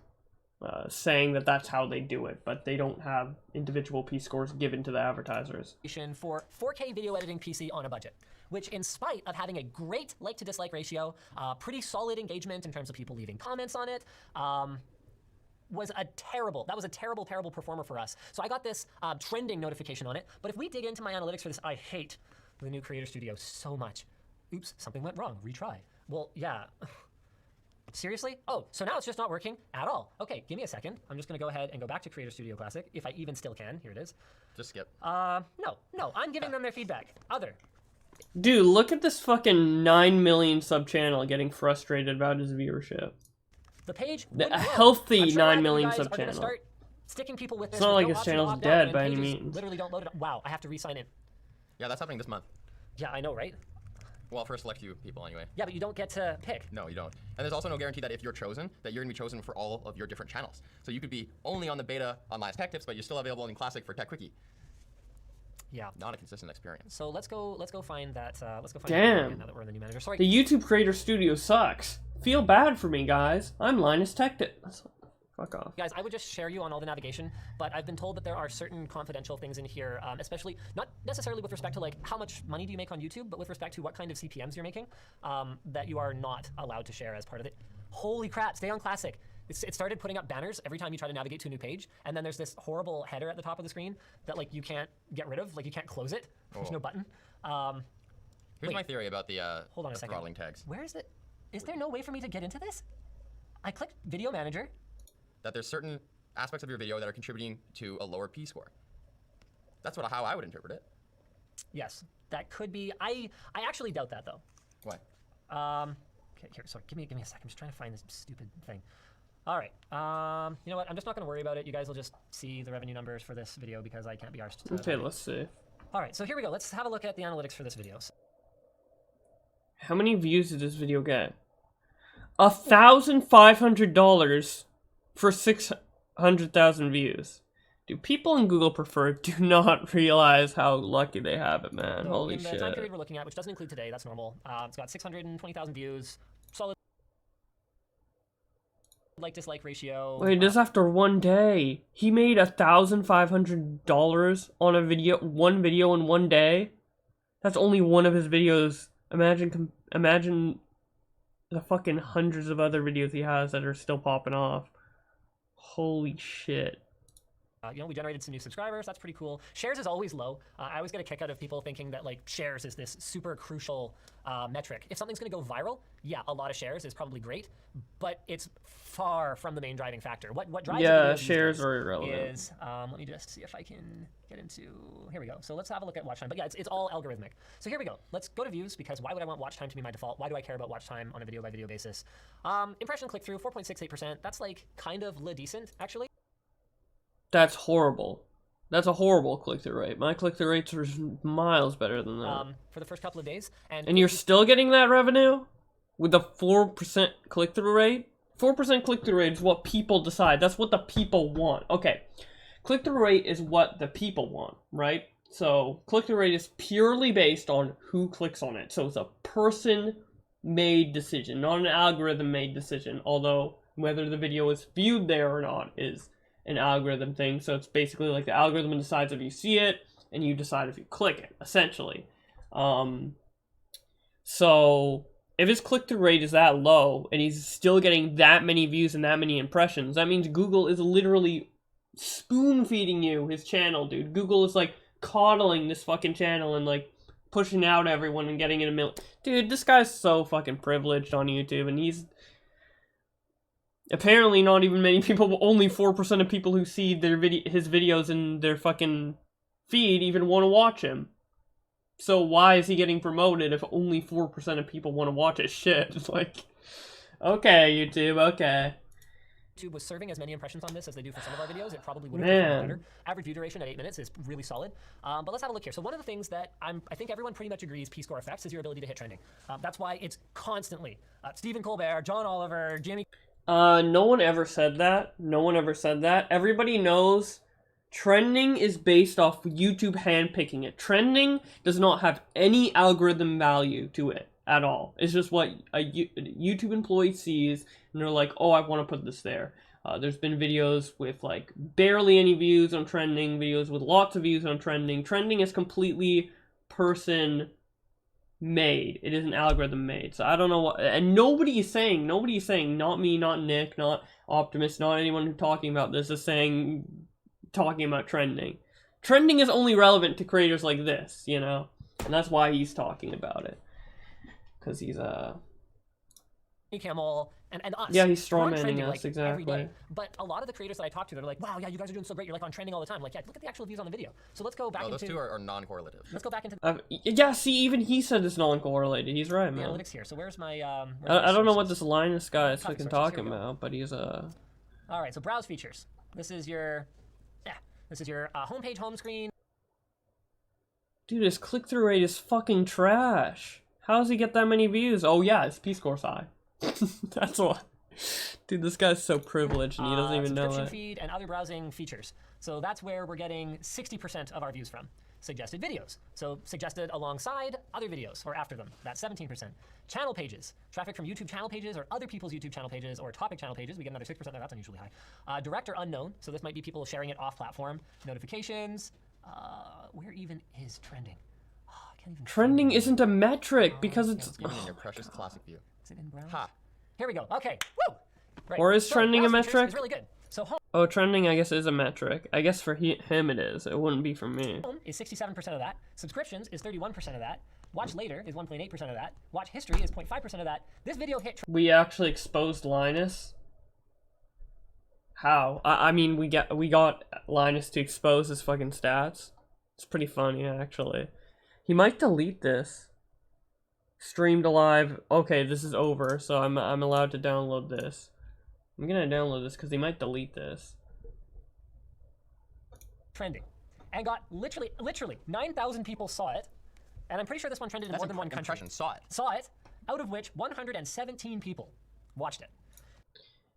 saying that that's how they do it, but they don't have individual P-scores given to the advertisers. For 4K video editing PC on a budget, which in spite of having a great like to dislike ratio, pretty solid engagement in terms of people leaving comments on it, was a terrible performer for us. So I got this trending notification on it, but if we dig into my analytics for this, I hate the new Creator Studio so much. Oops, something went wrong, retry. Well, yeah. Seriously? Oh, so now it's just not working at all. Okay, give me a second. I'm just gonna go ahead and go back to Creator Studio Classic, if I even still can. Here it is. Just skip. No, I'm giving them their feedback. Other. Dude, look at this fucking 9 million sub channel getting frustrated about his viewership. The page, a healthy sure 9 million sub channel. Start sticking people with this. It's not like his channel's dead by any means. Literally don't load it up. Wow, I have to re-sign in. Yeah, that's happening this month. Yeah, I know, right? Well, for a select few people anyway. Yeah, but you don't get to pick. No, you don't. And there's also no guarantee that if you're chosen, that you're gonna be chosen for all of your different channels. So you could be only on the beta on Linus Tech Tips, but you're still available in Classic for Tech Quickie. Yeah. Not a consistent experience. So let's go find that. Let's go find. Damn. Now that we're in the new manager. Sorry. The YouTube Creator Studio sucks. Feel bad for me, guys. I'm Linus Tech Tips. Fuck off. Guys, I would just share you on all the navigation, but I've been told that there are certain confidential things in here, especially not necessarily with respect to like how much money do you make on YouTube, but with respect to what kind of CPMs you're making, that you are not allowed to share as part of it. Holy crap, stay on Classic. It started putting up banners every time you try to navigate to a new page, and then there's this horrible header at the top of the screen that like you can't get rid of, like you can't close it. There's no button. Here's my theory about the hold on a second. throttling tags. Where is it? Is there no way for me to get into this? I clicked Video Manager. That there's certain aspects of your video that are contributing to a lower P score. That's how I would interpret it. Yes, that could be. I actually doubt that though. Why? Okay, here. Sorry, give me a second. I'm just trying to find this stupid thing. All right. You know what? I'm just not going to worry about it. You guys will just see the revenue numbers for this video because I can't be arsed. Okay, let's see. All right, so here we go. Let's have a look at the analytics for this video. How many views did this video get? $1,500 for 600,000 views. Do people in Google Preferred do not realize how lucky they have it, man? So Holy in the shit. time period we're looking at, which doesn't include today, that's normal. It's got 620,000 views. Solid like-dislike ratio. Wait, this after one day. He made $1,500 on a video, one video in one day. That's only one of his videos. Imagine the fucking hundreds of other videos he has that are still popping off. Holy shit. You know, we generated some new subscribers. That's pretty cool. Shares is always low. I always get a kick out of people thinking that like shares is this super crucial metric. If something's going to go viral, yeah, a lot of shares is probably great, but it's far from the main driving factor. What drives shares are irrelevant. Is let me just see if I can get into. Here we go. So let's have a look at watch time. But yeah, it's all algorithmic. So here we go. Let's go to views because why would I want watch time to be my default? Why do I care about watch time on a video by video basis? Impression click through 4.68%. That's like kind of decent actually. That's horrible. That's a horrible click-through rate. My click-through rates are miles better than that. For the first couple of days. And you're still getting that revenue? With a 4% click-through rate? 4% click-through rate is what people decide. That's what the people want. Okay. Click-through rate is what the people want, right? So, click-through rate is purely based on who clicks on it. So, it's a person-made decision, not an algorithm-made decision. Although, whether the video is viewed there or not is an algorithm thing. So it's basically like the algorithm decides if you see it and you decide if you click it, essentially. So if his click-through rate is that low and he's still getting that many views and that many impressions, that means Google is literally spoon-feeding you his channel, dude. Google is like coddling this fucking channel and like pushing out everyone and getting it a million. Dude, this guy's so fucking privileged on YouTube, and he's apparently not even many people, only 4% of people who see his videos in their fucking feed even want to watch him. So why is he getting promoted if only 4% of people want to watch his shit? It's like, okay, YouTube, okay. YouTube was serving as many impressions on this as they do for some of our videos, it probably would have been better. Average view duration at 8 minutes is really solid. But let's have a look here. So one of the things that I think everyone pretty much agrees P-score affects is your ability to hit trending. That's why it's constantly Stephen Colbert, John Oliver, Jimmy... No one ever said that. No one ever said that. Everybody knows trending is based off YouTube handpicking it. Trending does not have any algorithm value to it at all. It's just what a YouTube employee sees, and they're like, oh, I want to put this there. There's been videos with like barely any views on trending, videos with lots of views on trending. Trending is completely person made. It is an algorithm made. So I don't know what, and nobody is saying, not me, not Nick, not Optimus, not anyone who's talking about this is talking about trending. Trending is only relevant to creators like this, you know? And that's why he's talking about it. Because he's, Camel and us. Yeah, he's strawmanning us, like, exactly. But a lot of the creators that I talk to, they're like, wow, yeah, you guys are doing so great. You're like on trending all the time. Like, yeah, look at the actual views on the video. So let's go back into... those two are non-correlative. Let's go back into... yeah, see, even he said it's non-correlated. He's right, man. Analytics here. So where's my... I don't know what this Linus guy is fucking talking about, but he's All right, so browse features. This is your... Yeah, this is your homepage home screen. Dude, his click-through rate is fucking trash. How does he get that many views? Oh yeah, his P-score's high. That's why. Dude, this guy's so privileged and he doesn't even know it. Subscription feed and other browsing features. So that's where we're getting 60% of our views from. Suggested videos. So suggested alongside other videos or after them. That's 17%. Channel pages. Traffic from YouTube channel pages or other people's YouTube channel pages or topic channel pages. We get another 6% there. That's unusually high. Direct or unknown. So this might be people sharing it off platform. Notifications. Where even is trending? Oh, I can't even trending isn't a metric because it's... Even in your precious classic view. Is it in browse? Ha. Here we go. Okay. Woo! Right. Or is trending a metric? It's really good. So home. Oh, trending, I guess, is a metric. I guess for him it is. It wouldn't be for me. Home is 67% of that. Subscriptions is 31% of that. Watch later is 1.8% of that. Watch history is 0.5% of that. This video hit... We actually exposed Linus? How? I mean, we got Linus to expose his fucking stats. It's pretty funny, actually. He might delete this. Streamed live. Okay, this is over, so I'm allowed to download this. I'm gonna download this because he might delete this. Trending. And got literally 9,000 people saw it. And I'm pretty sure this one trended in more than one country. Saw it, out of which 117 people watched it.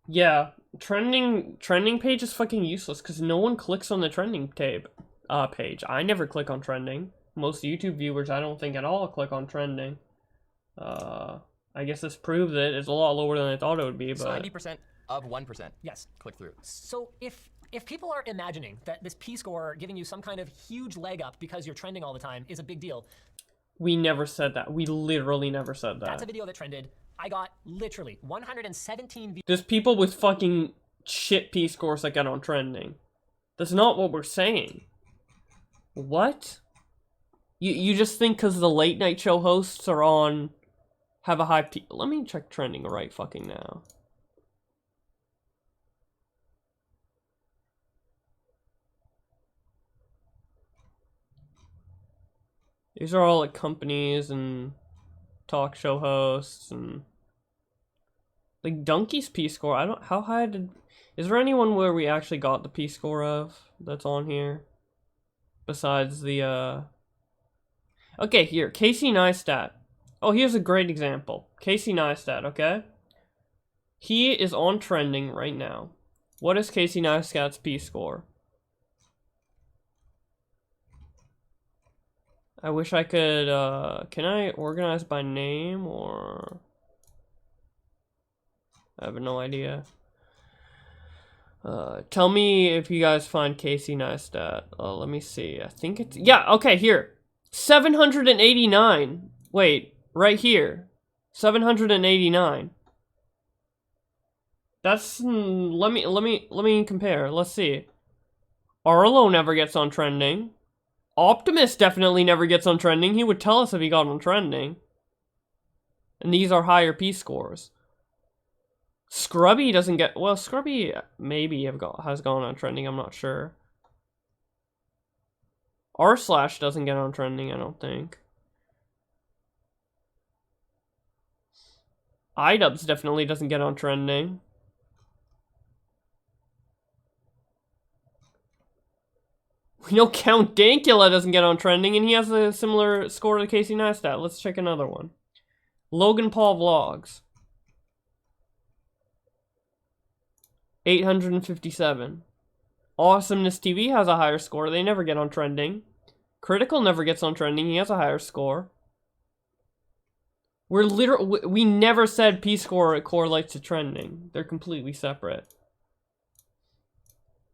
Yeah, trending page is fucking useless because no one clicks on the trending page. I never click on trending. Most YouTube viewers, I don't think at all, click on trending. I guess this proves it. It's a lot lower than I thought it would be, but 90% of 1%. Yes. Click through. So if people are imagining that this P-score giving you some kind of huge leg up because you're trending all the time is a big deal. We never said that. We literally never said that. That's a video that trended. I got literally 117 views. There's people with fucking shit P-scores that get on trending. That's not what we're saying. What? You just think because the late night show hosts are on, have a high P... Let me check trending right fucking now. These are all like companies and talk show hosts and like Donkey's P-score. I don't... How high did... Is there anyone where we actually got the P-score of that's on here? Besides the, Okay, here. Casey Neistat. Oh, here's a great example. Casey Neistat, okay? He is on trending right now. What is Casey Neistat's P-score? I wish I could, can I organize by name, or... I have no idea. Tell me if you guys find Casey Neistat. Let me see. I think it's... Yeah, okay, here. 789. Wait, right here. 789. That's... Let me compare. Let's see. Arlo never gets on trending. Optimus definitely never gets on trending. He would tell us if he got on trending. And these are higher P-scores. Scrubby doesn't get... Well, Scrubby maybe has gone on trending. I'm not sure. R/ doesn't get on trending, I don't think. iDubbbz definitely doesn't get on trending. We know Count Dankula doesn't get on trending, and he has a similar score to Casey Neistat. Let's check another one. Logan Paul Vlogs. 857. Awesomeness TV has a higher score. They never get on trending. Critical never gets on trending. He has a higher score. We never said P-score correlates to trending. They're completely separate.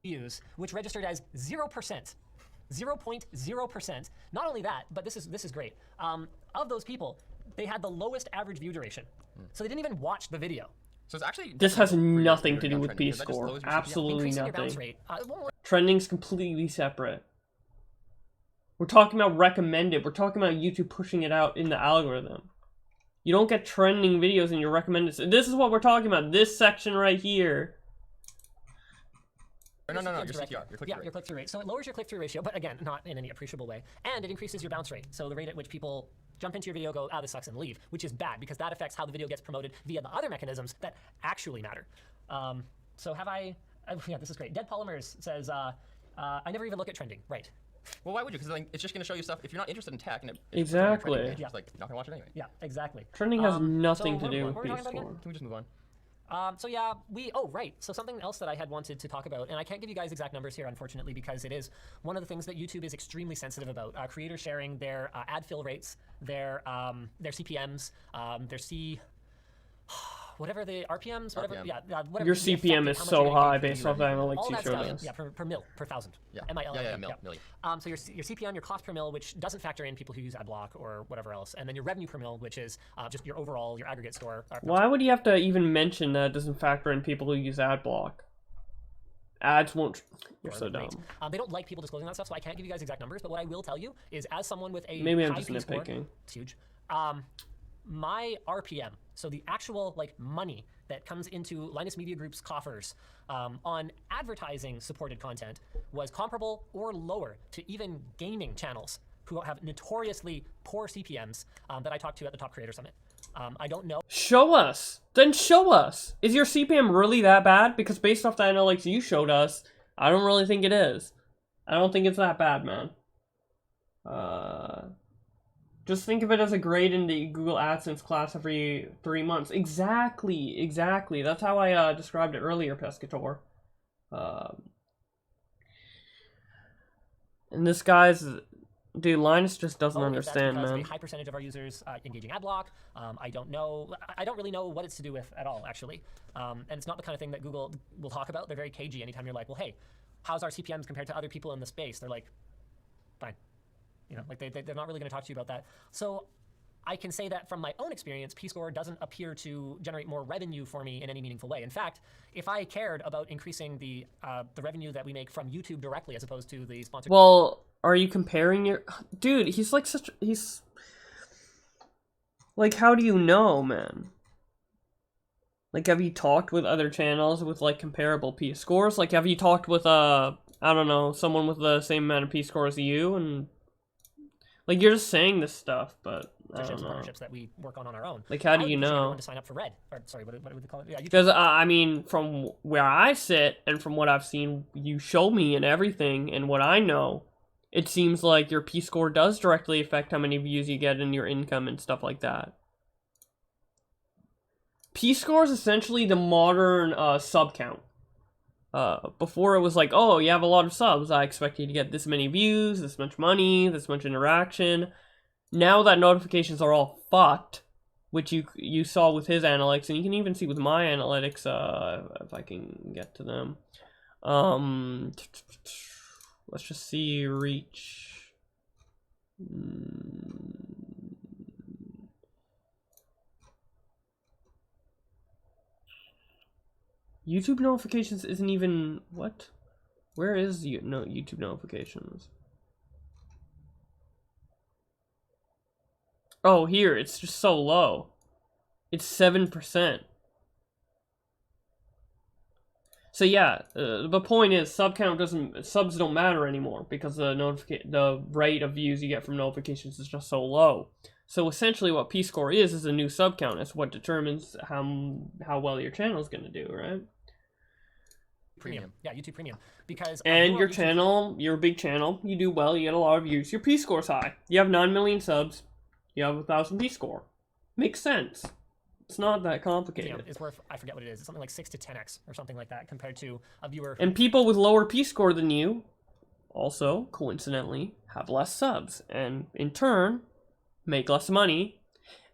views, which registered as 0%. 0.0%. Not only that, but this is great. Of those people, they had the lowest average view duration. So they didn't even watch the video. So it's actually This has nothing to do with P-score. Absolutely nothing. Trending's completely separate. We're talking about recommended. We're talking about YouTube pushing it out in the algorithm. You don't get trending videos in your recommended. This is what we're talking about. This section right here. No, your CTR, your click-through rate. Your click-through rate. So it lowers your click-through ratio, but again, not in any appreciable way. And it increases your bounce rate. So the rate at which people jump into your video, go, this sucks, and leave, which is bad because that affects how the video gets promoted via the other mechanisms that actually matter. So have I, yeah, this is great. Dead Polymers says, I never even look at trending. Right. Well, why would you? Because like, it's just going to show you stuff. If you're not interested in tech, and it exactly, you're just like not going to watch it anyway. Yeah, exactly. Trending has nothing to do with P-score. Can we just move on? So yeah, right. So something else that I had wanted to talk about, and I can't give you guys exact numbers here, unfortunately, because it is one of the things that YouTube is extremely sensitive about. Creators sharing their ad fill rates, their CPMs, their whatever the RPMs, whatever, RPM. yeah, whatever. Your CPM is so high based off the analytics you showed us. Yeah, per mil, per thousand. Yeah. Million. So your CPM, your cost per mil, which doesn't factor in people who use AdBlock or whatever else, and then your revenue per mil, which is just your overall, your aggregate score. Why would you have to even mention that it doesn't factor in people who use AdBlock? Ads won't. You're so dumb. They don't like people disclosing that stuff, so I can't give you guys exact numbers. But what I will tell you is, as someone with a maybe I'm high just P-score, nitpicking. it's huge. My RPM, so the actual money that comes into Linus Media Group's coffers on advertising supported content was comparable or lower to even gaming channels who have notoriously poor CPMs that I talked to at the Top Creator Summit. I don't know. Show us. Then show us. Is your CPM really that bad? Because based off the analytics you showed us, I don't really think it is. I don't think it's that bad, man. Just think of it as a grade in the Google AdSense class every 3 months. Exactly. That's how I described it earlier, Pescator. And this guy's... Dude, Linus just doesn't understand, that's man. A high percentage of our users engaging AdBlock. I don't know. I don't really know what it's to do with at all, actually. And it's not the kind of thing that Google will talk about. They're very cagey anytime you're like, well, hey, how's our CPMs compared to other people in the space? They're like, fine. You know, like they're not really going to talk to you about that. So I can say that from my own experience, P-score doesn't appear to generate more revenue for me in any meaningful way. In fact, if I cared about increasing the revenue that we make from YouTube directly as opposed to the sponsored... Well, are you comparing your... Dude, he's like such... He's... Like, how do you know, man? Like, have you talked with other channels with, like, comparable P-scores? Like, have you talked with, I don't know, someone with the same amount of P-score as you, and... Like, you're just saying this stuff, but I don't know. Partnerships that we work on our own. Like, how do you know? To sign up for Red, or sorry, what would they call it? Yeah, because I mean, from where I sit and from what I've seen, you show me and everything, and what I know, it seems like your P-score does directly affect how many views you get and your income and stuff like that. P-score is essentially the modern sub count. Before it was like, oh, you have a lot of subs, I expect you to get this many views, this much money, this much interaction. Now that notifications are all fucked, which you saw with his analytics, and you can even see with my analytics, if I can get to them. Let's just see reach. YouTube notifications isn't even... What? Where is YouTube notifications? Oh, here. It's just so low. It's 7%. So yeah, the point is subs don't matter anymore because the rate of views you get from notifications is just so low. So essentially what P-score is a new sub count. It's what determines how well your channel is going to do, right? Premium. Yeah, YouTube Premium. Because and your channel, you're a big channel, you do well, you get a lot of views, your P-score's high. You have 9 million subs, you have 1,000 P-score. Makes sense. It's not that complicated. Yeah, it's worth, I forget what it is, it's something like 6 to 10x or something like that compared to a viewer. And people with lower P-score than you also, coincidentally, have less subs, and in turn, make less money,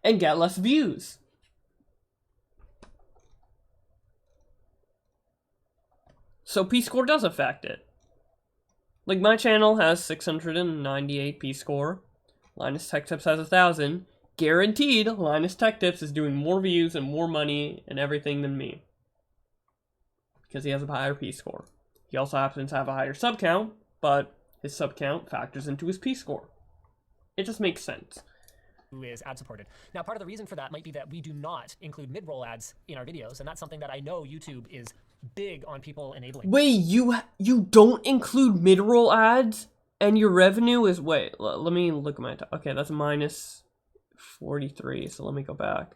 and get less views. So P-score does affect it. Like, my channel has 698 P-score. Linus Tech Tips has 1,000. Guaranteed, Linus Tech Tips is doing more views and more money and everything than me. Because he has a higher P-score. He also happens to have a higher sub count, but his sub count factors into his P-score. It just makes sense. Is ad supported. Now, part of the reason for that might be that we do not include mid-roll ads in our videos, and that's something that I know YouTube is big on people enabling. Wait, you don't include mid-roll ads, and your revenue is, wait, let me look at my, okay, that's minus 43, so let me go back.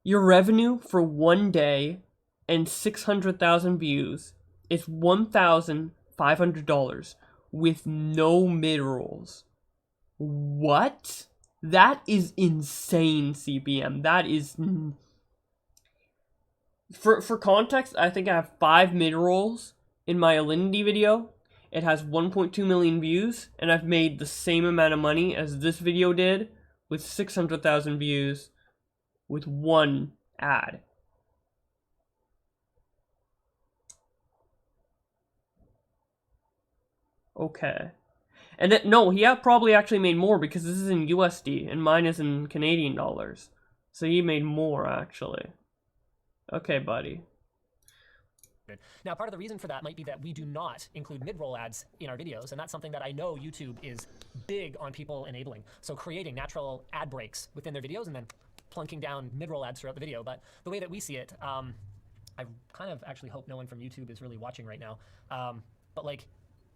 Your revenue for 1 day and 600,000 views is $1,500 with no mid-rolls. What? That is insane, CPM. That is... For context, I think I have 5 mid-rolls in my Alinity video. It has 1.2 million views, and I've made the same amount of money as this video did with 600,000 views with 1 ad. Okay. And it, no, he probably actually made more because this is in USD and mine is in Canadian dollars. So he made more, actually. Okay, buddy. Now, part of the reason for that might be that we do not include mid-roll ads in our videos, and that's something that I know YouTube is big on people enabling. So creating natural ad breaks within their videos and then plunking down mid-roll ads throughout the video. But the way that we see it, I kind of actually hope no one from YouTube is really watching right now. But like,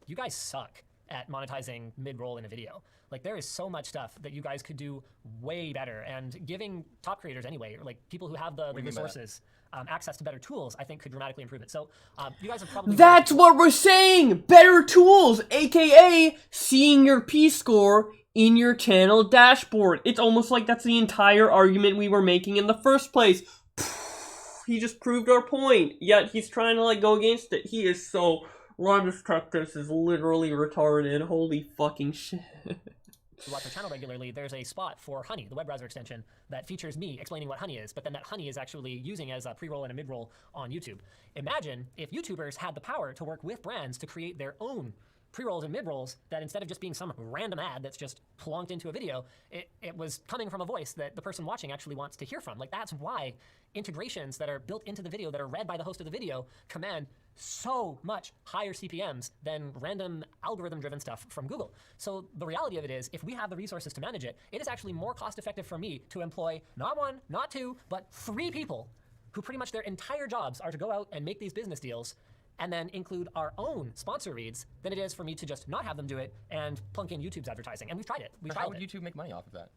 you guys suck at monetizing mid-roll in a video. Like, there is so much stuff that you guys could do way better, and giving top creators anyway, or like people who have the resources, access to better tools, I think could dramatically improve it. So you guys have probably... That's what we're saying! Better tools, aka seeing your P-score in your channel dashboard. It's almost like that's the entire argument we were making in the first place. He just proved our point, yet he's trying to like go against it. He is so... Linus Tech Tips is literally retarded. Holy fucking shit. You watch our channel regularly, there's a spot for Honey, the web browser extension, that features me explaining what Honey is, but then that Honey is actually using as a pre-roll and a mid-roll on YouTube. Imagine if YouTubers had the power to work with brands to create their own pre-rolls and mid-rolls, that instead of just being some random ad that's just plonked into a video, it was coming from a voice that the person watching actually wants to hear from. Like, that's why integrations that are built into the video that are read by the host of the video command so much higher CPMs than random algorithm-driven stuff from Google. So the reality of it is, if we have the resources to manage it, it is actually more cost-effective for me to employ not 1, not 2, but 3 people who pretty much their entire jobs are to go out and make these business deals and then include our own sponsor reads than it is for me to just not have them do it and plunk in YouTube's advertising. And we've tried it. How would YouTube make money off of that?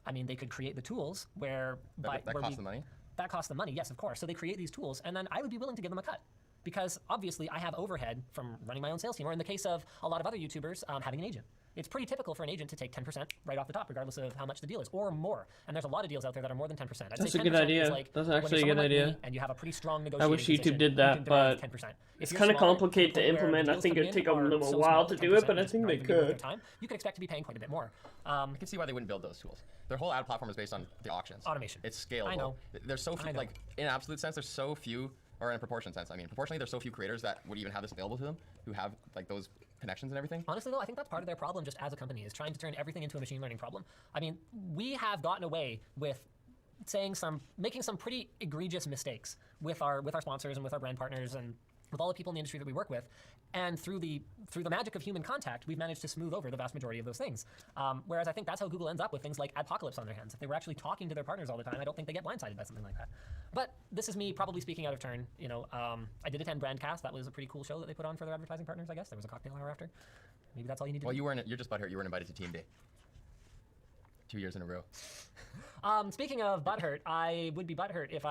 I mean, they could create the tools where... That costs them money? That costs them money, yes, of course. So they create these tools, and then I would be willing to give them a cut. Because obviously I have overhead from running my own sales team, or in the case of a lot of other YouTubers, having an agent. It's pretty typical for an agent to take 10% right off the top, regardless of how much the deal is, or more. And there's a lot of deals out there that are more than 10%. That's a good idea. Like that's actually a good idea. And you have a pretty strong negotiating I wish YouTube position, did that, but it's kind of complicated to implement. I think it would take them a while to do it, but I think they could. You could expect to be paying quite a bit more. I can see why they wouldn't build those tools. Their whole ad platform is based on the auctions. Automation. It's scalable. I know. There's so few, like, in an absolute sense, there's so few, or in a proportion sense, I mean, proportionally, there's so few creators that would even have this available to them who have, like, those connections and everything. Honestly, though, I think that's part of their problem just as a company, is trying to turn everything into a machine learning problem. I mean, we have gotten away with making some pretty egregious mistakes with our sponsors and with our brand partners and with all the people in the industry that we work with. And through the magic of human contact, we've managed to smooth over the vast majority of those things. Whereas I think that's how Google ends up with things like adpocalypse on their hands. If they were actually talking to their partners all the time, I don't think they get blindsided by something like that. But this is me probably speaking out of turn. You know, I did attend Brandcast. That was a pretty cool show that they put on for their advertising partners, I guess. There was a cocktail hour after. Maybe that's all you need to do. Well, you're just butthurt. You weren't invited to Team Day. 2 years in a row. Speaking of butthurt, I would be butthurt if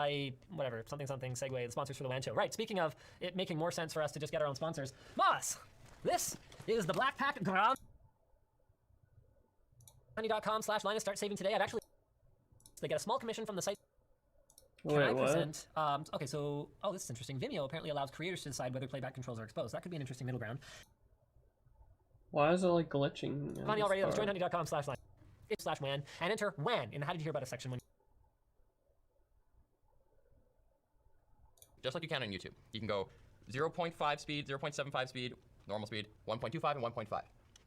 something segue the sponsors for the WAN show. Right, speaking of it making more sense for us to just get our own sponsors. Moss, this is the Black Pack Ground. Honey.com/Linus, start saving today. They get a small commission from the site. Wait, what? Okay, so, this is interesting. Vimeo apparently allows creators to decide whether playback controls are exposed. That could be an interesting middle ground. Why is it like glitching? Honey already knows. Join honey.com/WAN and enter WAN in the How Did You Hear About Us section. Just like you can on YouTube. You can go 0.5 speed, 0.75 speed, normal speed, 1.25, and 1.5.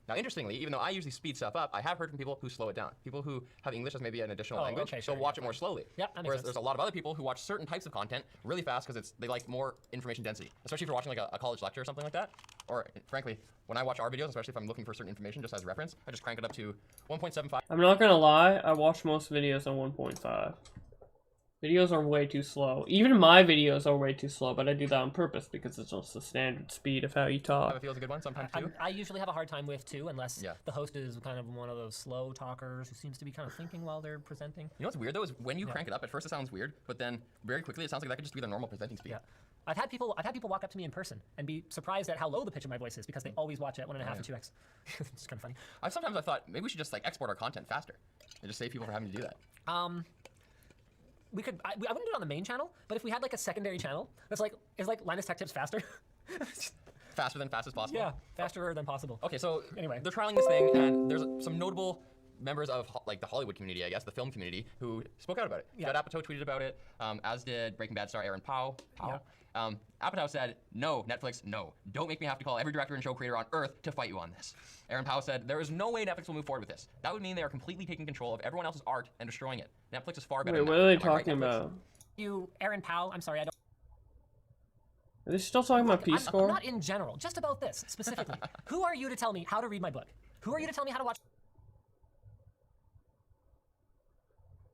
Now, interestingly, even though I usually speed stuff up, I have heard from people who slow it down. People who have English as maybe an additional language, okay, so sure, watch it more slowly. Yeah, that makes Whereas sense. there's a lot of other people who watch certain types of content really fast because they like more information density, especially if you're watching like a college lecture or something like that. Or frankly, when I watch our videos, especially if I'm looking for certain information just as reference, I just crank it up to 1.75. I'm not gonna lie, I watch most videos on 1.5. Videos are way too slow. Even my videos are way too slow, but I do that on purpose because it's just the standard speed of how you talk. It feels a good one sometimes too. I usually have a hard time with 2 unless the host is kind of one of those slow talkers who seems to be kind of thinking while they're presenting. You know what's weird though is when you crank it up, at first it sounds weird, but then very quickly it sounds like that could just be the normal presenting speed. Yeah. I've had people walk up to me in person and be surprised at how low the pitch of my voice is because they always watch it at 1.5 and 2x. It's kind of funny. Sometimes I thought maybe we should just like export our content faster and just save people from having to do that. We could. I wouldn't do it on the main channel, but if we had like a secondary channel that's like Linus Tech Tips faster. Faster than fast as possible. Yeah, faster than possible. Okay, so Anyway. they're trialing this thing, and there's some notable members of like the Hollywood community, I guess, the film community, who spoke out about it. Yeah. Judd Apatow tweeted about it, as did Breaking Bad star Aaron Paul. Apatow said, "No, Netflix, no. Don't make me have to call every director and show creator on Earth to fight you on this." Aaron Paul said, "There is no way Netflix will move forward with this. That would mean they are completely taking control of everyone else's art and destroying it. Netflix is far better." Wait, than what that. are they Am I right, talking Netflix? about? You, Aaron Powell. I'm sorry, I don't. Are they still talking about Peace I'm Corps? not in general. Just about this specifically. Who are you to tell me how to read my book? Who are you to tell me how to watch?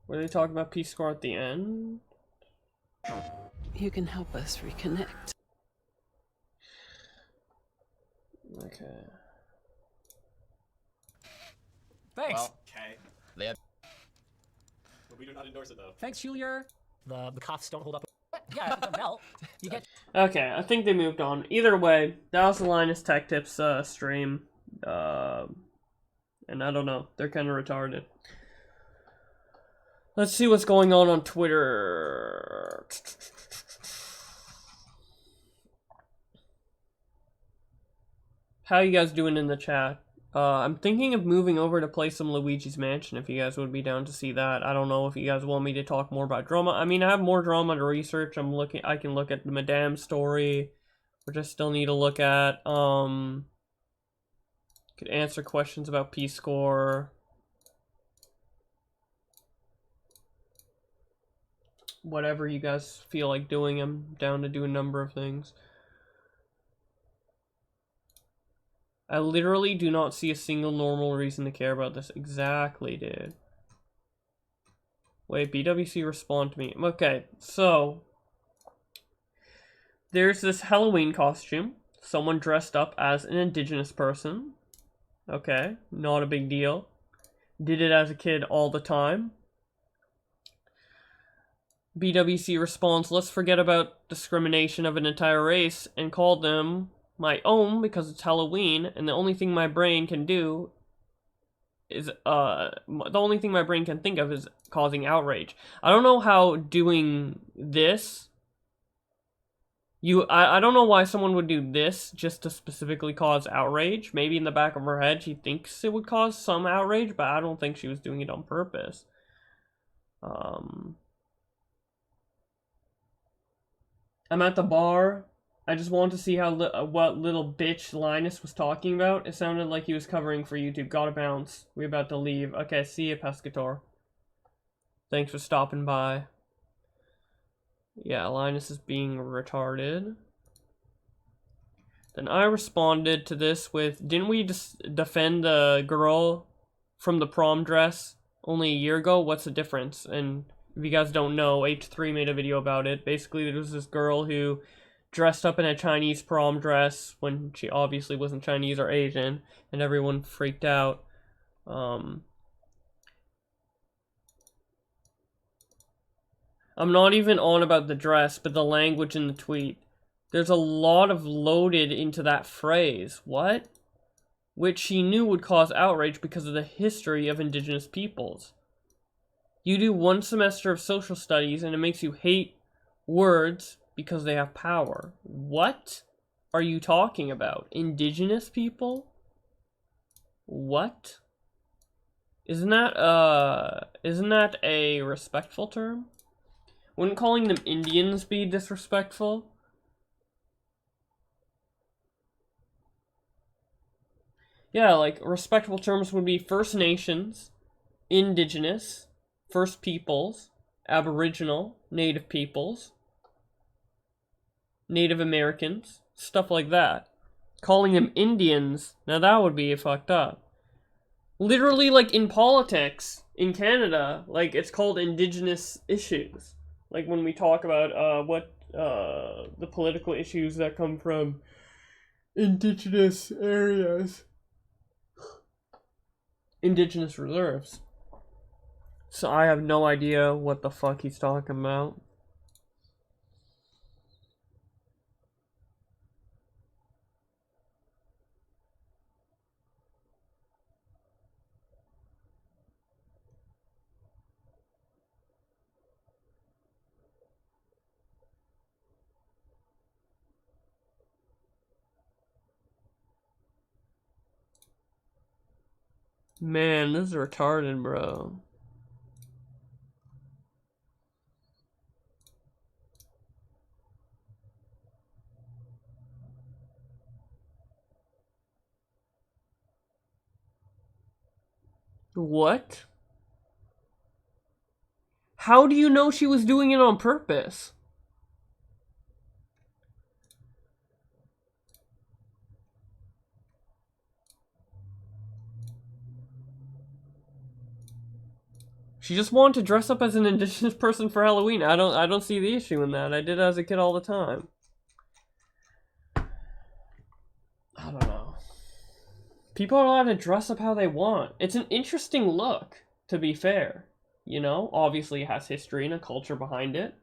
Were they talking about Peace Corps at the end? You can help us reconnect. Okay. Thanks. Well, Okay. they had But we do not endorse it though. Thanks, Julier. The cuffs don't hold up. Yeah, if it's a melt, you get. Okay, I think they moved on. Either way, that was the Linus Tech Tips stream. And I don't know, they're kind of retarded. Let's see what's going on Twitter. How you guys doing in the chat? I'm thinking of moving over to play some Luigi's Mansion if you guys would be down to see that. I don't know if you guys want me to talk more about drama. I mean, I have more drama to research. I can look at the Madame story, which I still need to look at. Could answer questions about Peace Corps. Whatever you guys feel like doing, I'm down to do a number of things. I literally do not see a single normal reason to care about this. Exactly, dude. Wait, BWC respond to me. Okay, so there's this Halloween costume. Someone dressed up as an indigenous person. Okay, not a big deal. Did it as a kid all the time. BWC responds, let's forget about discrimination of an entire race and call them my own because it's Halloween, and the only thing my brain can do is, the only thing my brain can think of is causing outrage. I don't know how doing this, I don't know why someone would do this just to specifically cause outrage. Maybe in the back of her head she thinks it would cause some outrage, but I don't think she was doing it on purpose. I'm at the bar. I just wanted to see how what little bitch Linus was talking about. It sounded like he was covering for YouTube. Gotta bounce. We're about to leave. Okay, see you, Pescator. Thanks for stopping by. Yeah, Linus is being retarded. Then I responded to this with, didn't we just defend the girl from the prom dress only a year ago? What's the difference? And if you guys don't know, H3 made a video about it. Basically, there was this girl who dressed up in a Chinese prom dress when she obviously wasn't Chinese or Asian, and everyone freaked out. I'm not even on about the dress, but the language in the tweet. There's a lot of loaded into that phrase. What? Which she knew would cause outrage because of the history of indigenous peoples. You do one semester of social studies and it makes you hate words because they have power. What are you talking about? Indigenous people? What? Isn't that a respectful term? Wouldn't calling them Indians be disrespectful? Yeah, like, respectable terms would be First Nations, Indigenous, First Peoples, Aboriginal, Native Peoples, Native Americans, stuff like that. Calling them Indians, now that would be fucked up. Literally, like, in politics, in Canada, like, it's called Indigenous issues. Like, when we talk about, the political issues that come from Indigenous areas. Indigenous reserves. So I have no idea what the fuck he's talking about. Man, this is retarded, bro. What? How do you know she was doing it on purpose? She just wanted to dress up as an indigenous person for Halloween. I don't see the issue in that. I did it as a kid all the time. I don't know. People are allowed to dress up how they want. It's an interesting look, to be fair. You know, obviously it has history and a culture behind it.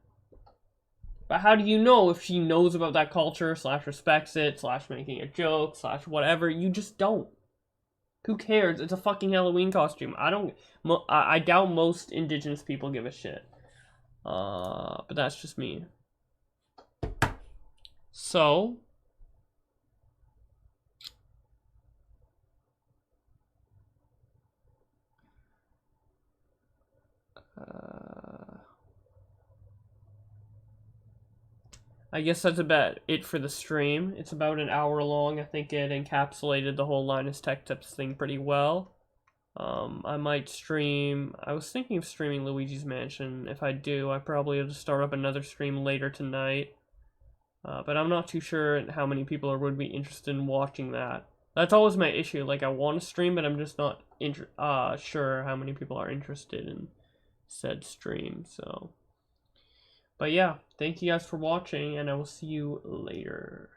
But how do you know if she knows about that culture, / respects it, / making a joke, / whatever? You just don't. Who cares? It's a fucking Halloween costume. I doubt most indigenous people give a shit. But that's just me. So. I guess that's about it for the stream. It's about an hour long. I think it encapsulated the whole Linus Tech Tips thing pretty well. I might stream... I was thinking of streaming Luigi's Mansion. If I do, I probably have to start up another stream later tonight. But I'm not too sure how many people would be interested in watching that. That's always my issue. Like, I want to stream, but I'm just not sure how many people are interested in said stream, so... But yeah, thank you guys for watching, and I will see you later.